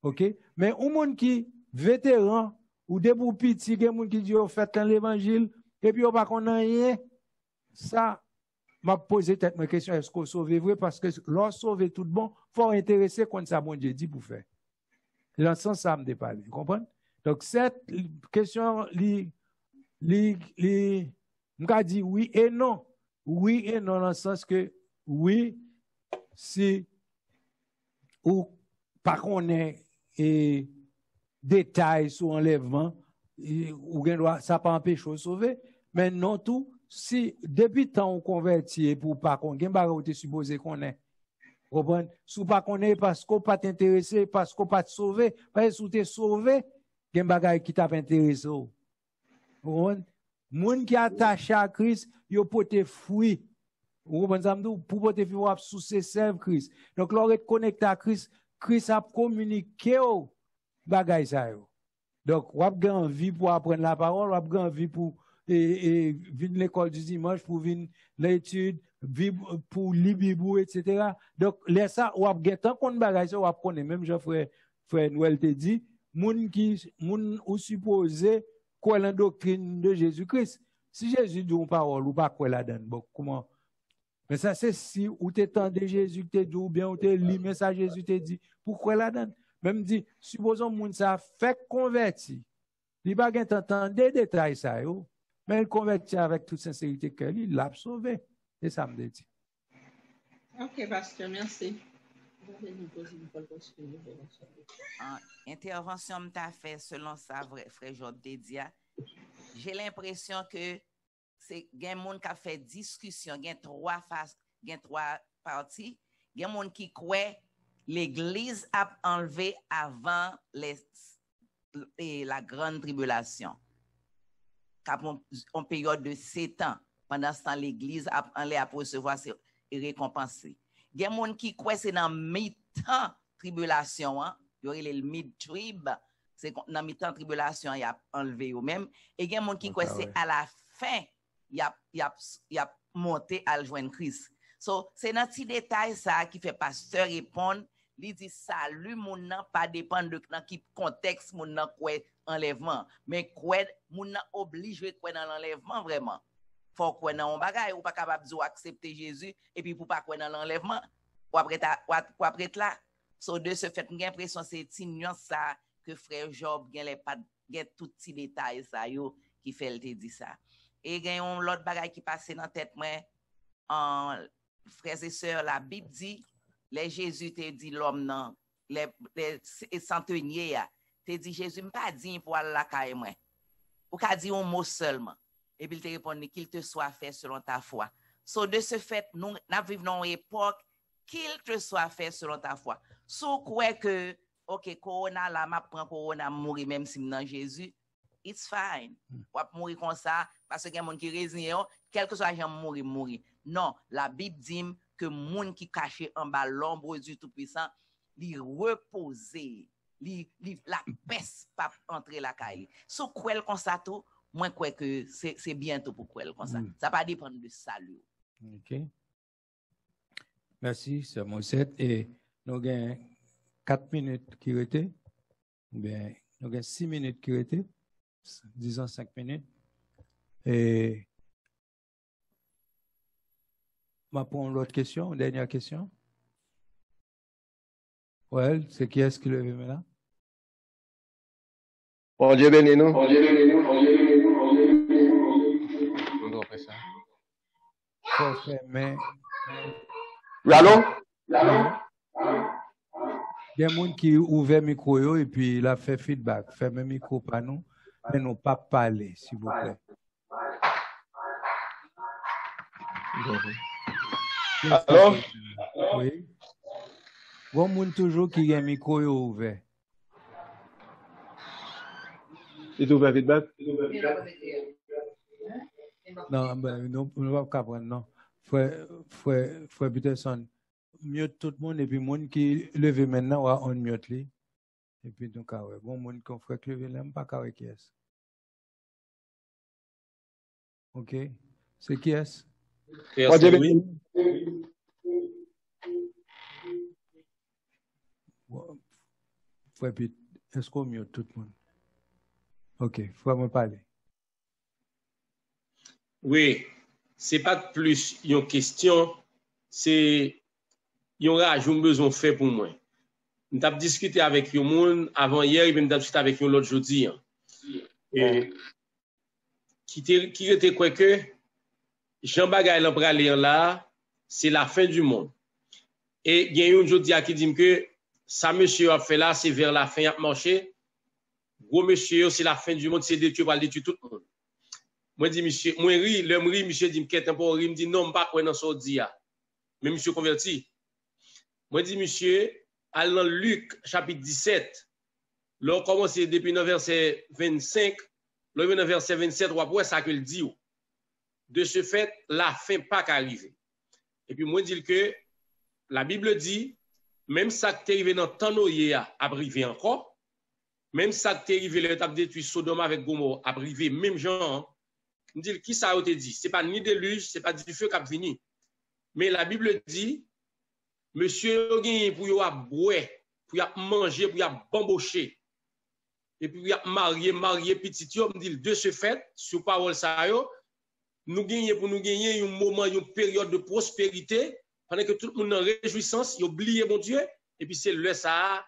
OK mais un monde qui vétéran ou debout petit gen moun qui dit au fait dans l'évangile et puis on pas connait rien ça m'a posé tête ma question est-ce qu'on sauve vrai parce que lorsque sauver tout bon faut intéresser quand ça bon Dieu dit pour faire dans ce sens ça me déparle vous comprenez donc cette question m'ka dit oui et non dans le sens que oui si ou pas connaît et détails sur enlèvement ou ça pas empêcher de sauver mais non tout si depuis temps on converti pour pas qu'on gen bagay ou te supposé qu'on est comprendre sous pas qu'on est parce qu'on pas t'intéressé parce qu'on pas te sauver parce que t'es sauvé gen bagay qui t'a intéressé comprendre moun qui attaché à Christ yo pote fruit ou comprendre pour pote vivre sous ses serve Christ donc l'on est connecté à Christ Christ a communiqué bagay ça yo Donc, ou avez envie pour apprendre la parole, ou avez envie pour venir l'école du dimanche, pour venir l'étude, pour lire Bible, etc. Donc, les ça, ou avez tant qu'on bagage, ou avez même Jean-Frère Noël te dit, moun ou supposé quoi la doctrine de Jésus-Christ. Si Jésus dit une parole, ou pas quoi la donne, bon, comment? Mais ça, c'est si ou t'étendais Jésus te dit, ou bien ou te lit, mais ça Jésus te dit, pourquoi la donne? Même dit, supposons moun ça fait converti. Il va pas entendre des détails ça, yo. Mais il convertit avec toute sincérité que il l'a sauvé. Et ça me dit. Ok, pasteur, merci. Intervention m'a fait selon ça, frère Job Dédia. J'ai l'impression que c'est un monde qui a fait discussion, il y a trois parties. Il y a un monde qui croit l'Église a enlevé avant la grande tribulation. En période de 7 ans, pendant ce temps, l'Église a enlevé à recevoir et récompenser. Il y a des gens qui croient que c'est dans mi-temps tribulation, il y aurait le mid-trib, c'est dans mi-temps tribulation, il y a enlevé eux-mêmes. Et il y a des gens qui croient que c'est à la fin, il y a monté à joindre Christ. So, c'est dans ces détails ça qui fait pasteur répondre. Il dit salut mon nom pas dépend de dans quel contexte mon nom quoi enlèvement mais quoi mon nom obligé quoi dans l'enlèvement vraiment faut quoi dans un bagage ou pas capable de accepter Jésus et puis pour pas quoi dans l'enlèvement ou après là so de ce fait j'ai l'impression c'est une nuance ça que frère Job gagne les pas gagne tout petit détail ça yo qui fait le dit ça et gagne un l'autre bagage qui passe dans tête moi en frères et sœurs la Bible dit les Jésus te dit l'homme non les centeniers te dit Jésus pas dit pour aller la caille moi ou qu'a dit un mot seulement et puis il te répond qu'il te soit fait selon ta foi so de ce fait nous vivons dans une époque qu'il te soit fait selon ta foi so quoi que OK corona là m'a prend corona mourir même si dans Jésus it's fine ou mourir comme ça parce qu'il y a des gens qui résignent quel que soit j'aime mourir non la Bible dit que moun qui caché en bas l'ombre du Tout-Puissant, li reposer, la paix pas entrer la caille. So quoi comme ça tout, moi crois que c'est bientôt pour quoi comme ça. Ça pas dépendre de salut. OK. Merci, c'est Mosette et nous avons 4 minutes qui étaient. Bien, nous avons 6 minutes qui étaient. Disons 5 minutes. Et je prends l'autre question, dernière question. Ouais, c'est qui est-ce qui le veut maintenant? Bon Dieu béni nous. On doit faire ça. Faut fermer. Allô? Il y a des gens qui ouvrent le micro et puis il a fait feedback. Fermez le micro pas nous, mais nous pas parler, s'il vous plaît. Alors? Oui. Bon monde toujours qui a un micro ouvert. C'est ouvert feedback? Non, nous ne pouvons pas prendre, non. Frère Peterson, mieux tout le monde et puis monde qui lève maintenant on mute lui. Et puis donc bon monde qu'on fait lever l'aime pas carré qui est. OK. C'est qui est? Frère Pete, est-ce qu'on mute tout le monde? OK, faut me parler. Oui, c'est pas plus une question, c'est un rajout besoin de faire pour moi. Nous avons discuté avec un monde avant hier et puis nous avons discuté avec un l'autre jeudi. Et qui était quoi que Jean Bagay l'embralé là, c'est la fin du monde. Et il y a un jeudi qui dit que ça monsieur a fait là, c'est vers la fin, il a marché. Gros monsieur, c'est la fin du monde, c'est détruit pour détruire tout le monde. Moi dis monsieur, moi ri, l'homme ri, monsieur dit m'quête un peu ri, me dit non, pas quoi dans son dia. Mais monsieur converti. Moi dis monsieur, allons dans Luc chapitre 17. Là on commence depuis le verset 25, là dans verset 27, ou après ça que le dit. De ce fait, la fin pas qu'arriver. Et puis moi dis que la Bible dit même ça qui est arrivé dans temps noyé a arrivé encore. Même ça qui est arrivé, le tape détruit Sodome avec Gomorrhe, a privé, même gens, me dit, qui ça a été dit? C'est pas ni déluge, c'est pas du feu qui a fini. Mais la Bible dit, monsieur, pour y a boire, pour y a manger, pour y a bambocher. Et puis, y a marié, petit, on me dit, de ce fait, sur parole ça, nous gagnons pour nous gagner un moment, une période de prospérité, pendant que tout le monde est en réjouissance, il oublie mon Dieu, et puis c'est le ça,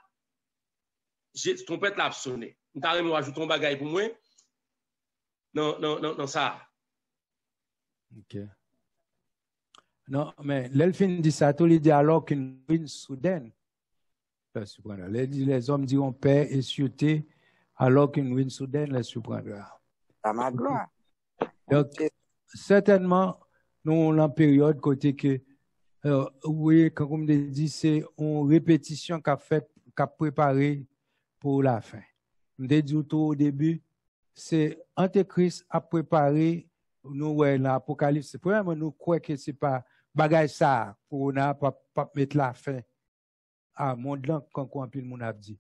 j'ai trompette l'a sonné. Nous avons ajouté un bagage pour moi. Non, ça. Ok. Non, mais l'elfine dit ça, tout le dit alors qu'une ruine soudaine. Les hommes diront paix et sûreté, alors qu'une ruine soudaine les surprendra. À ma gloire. Donc, certainement, nous avons une période côté que, oui, comme on me dit, c'est une répétition qu'a préparé pour la fin. Je me dit tout au début, c'est Antéchrist a préparé nous l'Apocalypse. Premièrement, nous croyons que ce n'est pas bagage ça pour ne pas mettre la fin à monde là quand on le monde a dit.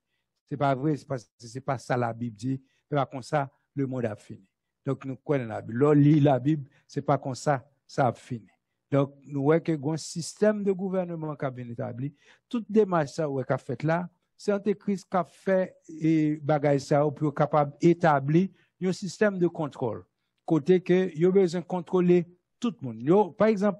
C'est pas vrai, c'est pas ça la Bible dit. C'est pas comme ça le monde a fini. Donc nous croyons la Bible. Là, lit la Bible, c'est pas comme ça a fini. Donc nous voyons que un système de gouvernement qui a bien établi, toute démarche ça qu'a fait là, c'est Antéchrist qui a fait et bagage ça pour capable d'établir un système de contrôle. Côté que il a besoin de contrôler tout le monde. Par exemple,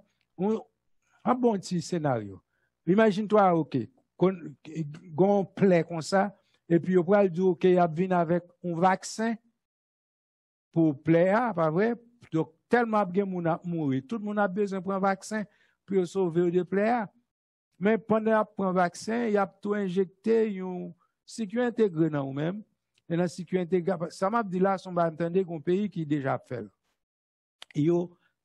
un bon petit scénario. Imagine-toi, OK, qu'on plaît comme ça, et puis on pourrait dire, OK, il a venu avec un vaccin pour plaire, pas vrai? Donc, tellement de gens ont mouru. Tout le monde a besoin de prendre un vaccin pour sauver de plaire. Mais pendant qu'on prend un vaccin, il y a tout injecté, une sécurité intégrée dans nous-mêmes. Et dans la sécurité intégrée, ça m'a dit là, on va entendre qu'un pays qui déjà fait. Et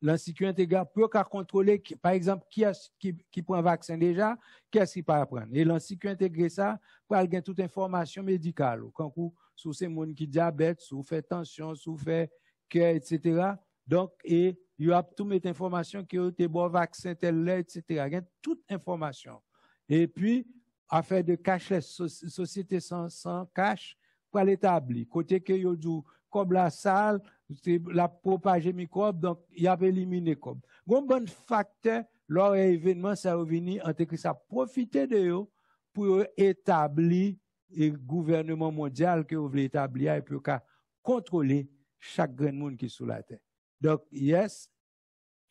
la sécurité intégrée peut contrôler, par exemple, qui prend un vaccin déjà, qui est-ce qui peut prendre. Et la sécurité intégrée, ça, pour avoir toute information médicale. Quand vous, sur ces gens qui diabète, sur fait tension, sur fait cœur, etc. Donc, et il y a toute cette information qui ont été bon vaccin, tel là, etc. Il y a toute information. Et puis, affaire de cashless, société sans cash, pour l'établir. Côté que il dit, comme la salle, c'est la propager microbe, donc il y a éliminé comme. Un bon facteur, lors de l'événement, ça a venu, Antéchrist a profité de eux pour établir le gouvernement mondial que vous voulez établir et pour contrôler chaque grand monde qui est sous la terre. Donc, yes,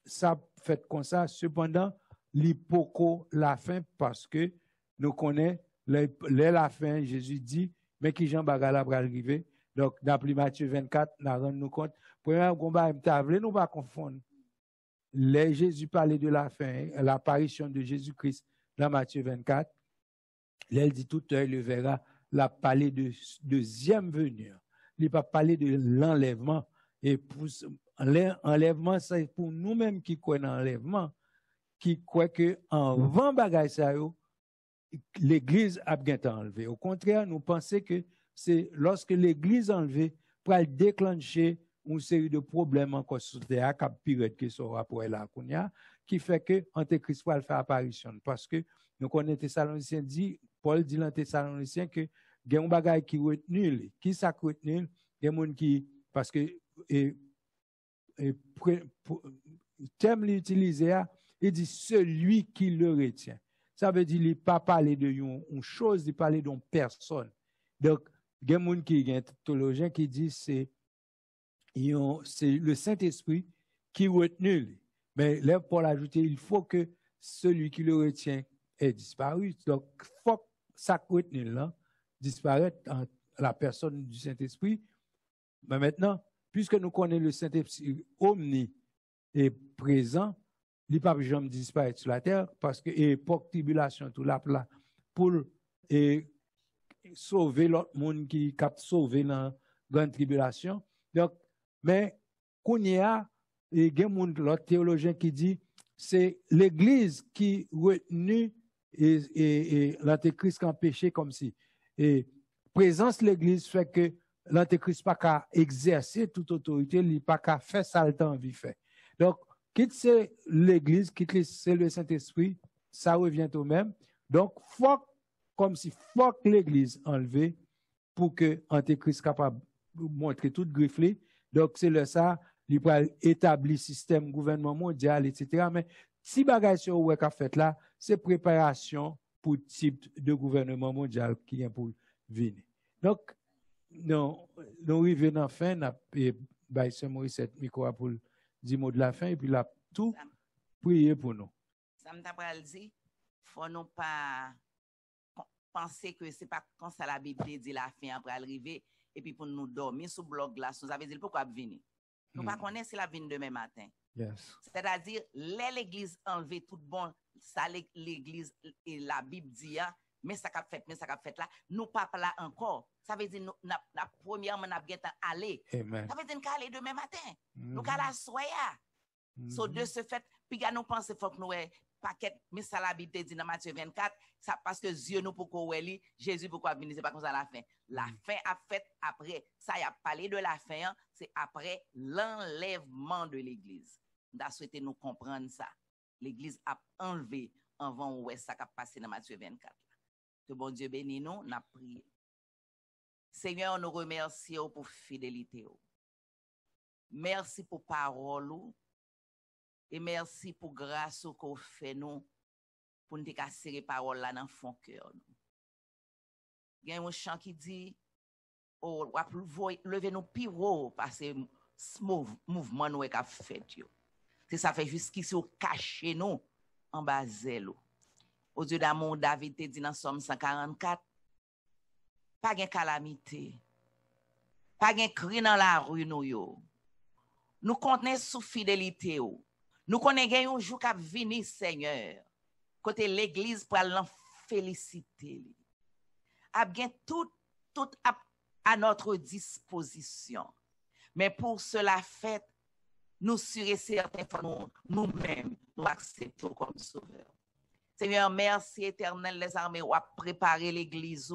ça fait comme ça. Cependant, l'hypoco la fin parce que nous connaissons la fin, Jésus dit, mais qui Jean Bagala va arriver. Donc, dans Matthieu 24, nous rendons compte. Premier combat, nous ne pas confondre. Jésus parlait de la fin, l'apparition de Jésus-Christ dans Matthieu 24. Il dit tout œil le verra, la parler de deuxième venue. Il n'a pas parlé de l'enlèvement. Et pour l'enlèvement, c'est pour nous-mêmes qui croyons dans l'enlèvement, qui croient qu'en 20 bagages, l'Église a bien été enlevée. Au contraire, nous pensons que c'est lorsque l'Église est enlevée pour déclencher une série de problèmes encore sur terre, qui sont rapport à la Kounia, qui fait que Antéchrist va faire apparition. Parce que nous connaissons Thessaloniciens dit, Paul dit dans Thessaloniciens que il y a un bagage qui retenu, qui ça retenu, il y a des gens qui, parce que thème l'utiliser, il dit celui qui le retient. Ça veut dire qu'il ne pas parler de une chose, il parle d'une personne. Donc, il y a des gens qui ont un théologien qui dit c'est le Saint-Esprit qui retenu. Mais là, pour l'ajouter, il faut que celui qui le retient ait disparu. Donc, il faut que ça retenu là disparaître en la personne du Saint-Esprit. Mais maintenant, puisque nous connaissons le Saint-Esprit omni et présent, il ne peut pas jamais disparaître sur la terre parce que époque tribulation tout là pour sauver l'autre monde qui a sauvé dans la grande tribulation. Donc, mais qu'on y a l'autre théologien qui dit c'est l'Église qui retenu et l'Antéchrist qui a péché comme si. Et présence de l'Église fait que l'Antéchrist n'a pas qu'à exercer toute autorité, il n'a pas qu'à faire ça le temps qu'il fait. Donc, quitte c'est l'Église, quitte c'est le Saint-Esprit, ça revient au même. Donc, faut que l'Église enlevée pour que Antéchrist capable de montrer tout grifflé. Donc, c'est le ça, il peut établir système gouvernement mondial, etc. Mais si bagage sur ouais qu'a fait là, c'est préparation pour type de gouvernement mondial qui est pour venir. Donc, nous arrivons dans la fin, et Baïse Maurice cette micro pour dire mot de la fin, et puis là, tout prier pour nous. Ça me t'a dit, faut nous pas penser que c'est pas quand ça la Bible dit la fin après arriver, et puis pour nous dormir sous bloc là, nous avez dit pourquoi venir. Nous pas connaître si la vient demain matin. Yes. C'est-à-dire, l'église enlever tout bon, ça l'église et la Bible dit, mais ça qu'a fait là, nous pas là encore. Ça veut dire, la premièrement, nous avons aller. Amen. Ça veut dire, nous aller demain matin. Nous allons la soya. So, de ce fait, puis nous pensons qu'il faut que nous ayons paquet, mais ça la Bible dit dans Matthieu 24, ça, parce que Dieu nous pour qu'on ait Jésus pourquoi venir, c'est pas comme ça la fin. La fin a fait après, ça y a parlé de la fin, c'est après l'enlèvement de l'église. Nous avons souhaité nous comprendre ça. L'église a enlevé avant où est ça qui a passé dans Matthieu 24. Que bon Dieu bénisse nous, n'a prié. Seigneur, nous remercions pour fidélité. Merci pour parole. Et merci pour grâce qu'on fait nous pour nous casser les paroles là dans le fond cœur. Il y a un chant qui dit, oh, levez-nous plus haut parce que ce mouvement nous a fait. C'est ça fait jusqu'ici, cacher nous en bas zèle. Au Dieu d'amour, David te dit dans Somme 144, pas de calamité, pas de cri dans la rue nous. Nous comptons sous fidélité. Nous connaissons un jour qui venu, Seigneur, côté l'église pour l'en féliciter. A bien tout à notre disposition. Mais pour cela fait, nous serons certains nous-mêmes, nous acceptons comme sauveur. Seigneur, merci éternel, les armées ont préparé l'église.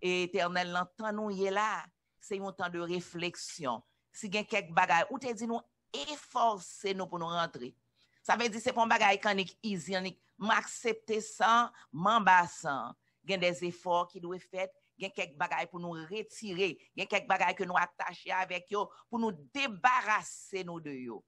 Et éternel, l'entend nous y est là. C'est un temps de réflexion. Si il y a quelques bagages, ou te dit nous efforcer nous pour nous rentrer. Ça veut dire c'est pas un bagage qui easy, m'accepter sans, m'embasser. Il y a des efforts qui doivent être faits, il y a quelques bagages pour nous retirer, il y a quelques bagages que nous attacher avec eux pour nous débarrasser nous de eux.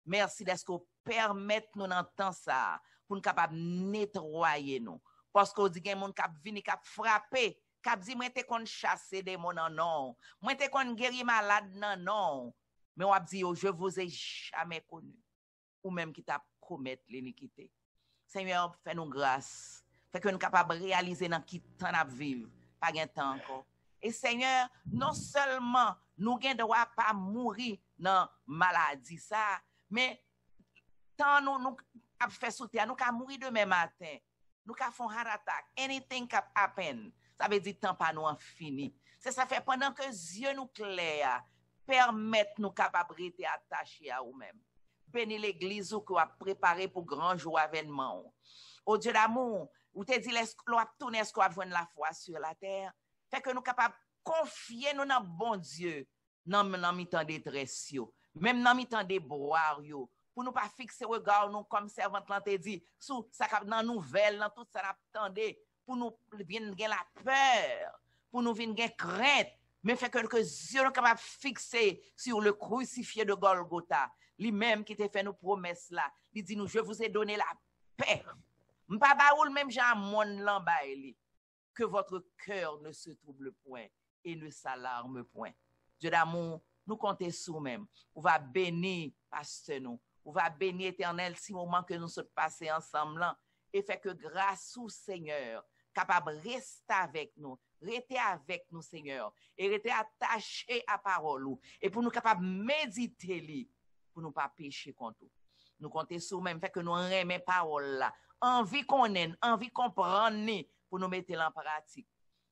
Merci d'être que vous permettez nous d'entendre ça pour nous capables nettoyer nous. Parce qu'on dit qu'il y a des gens qui viennent qui frapper, qui dit moi t'es qu'on chasser des démons non, moi t'es qu'on guérir malade non. Mais on dit je vous ai jamais connu ou même qui t'a commettre l'iniquité. Seigneur, fais-nous grâce. Fait que nous capables de réaliser dans qui temps à vivre, pas gain temps encore. Et Seigneur, non seulement nous gain droit pas mourir dans maladie ça, mais tant nous a fait sauter, nous ca mourir demain matin. Nous ca font heart attack, anything can happen. Ça veut dire temps pas nous en fini. C'est ça fait pendant que Dieu nous clair, permettre nous capables de rester attachés à nous-mêmes. Bénis l'église que a préparé pour grand jour avènement. Au Dieu d'amour, ou te dit l'on a tourné ce qu'on a joindre la foi sur la terre. Fait que nous capables confier nous dans bon Dieu, dans mi-temps détresse yo, même dans mi-temps déboire yo, pour nous pas fixer regard nous comme servante l'an te dit, sous ça dans nouvelle, dans tout ça attendez, pour nous venir la peur, pour nous venir crainte, mais fait que Dieu nous capable fixer sur le crucifié de Golgotha, lui-même qui t'a fait nos promesses là, il dit nous je vous ai donné la paix. M'pa baoul même Jean mon lambaili, que votre cœur ne se trouble point et ne s'alarme point. Dieu d'amour, nous comptons sur même. On va bénir pasteur nous. On va bénir éternel si moment que nous sommes passés ensemble là, et fait que grâce au Seigneur capable de rester avec nous, rester avec nous Seigneur et rester attaché à parole et pour nous capable méditer li pour nous pas pécher contre nous comptons sur même fait que nous aimer parole là, envie qu'on ait, envie comprendre pour nous mettre en pratique.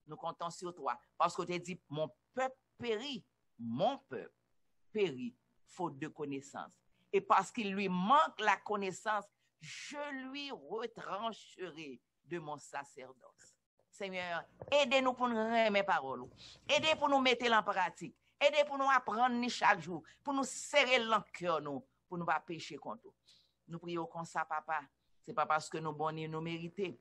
Nous comptons sur toi parce que tu dit mon peuple périt, faute de connaissance. Et parce qu'il lui manque la connaissance, je lui retrancherai de mon sacerdoce. Seigneur, aidez-nous pour nous aimer parole. Aidez pour nous mettre en pratique. Aidez pour nous apprendre chaque jour, pour nous serrer le cœur nous, pour nous pas pécher contre nous. Nous prions comme ça, papa. C'est pas parce que nous bons nous méritons,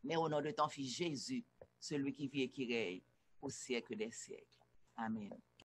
mais au nom de ton fils Jésus, celui qui vit et qui règne au siècle des siècles. Amen.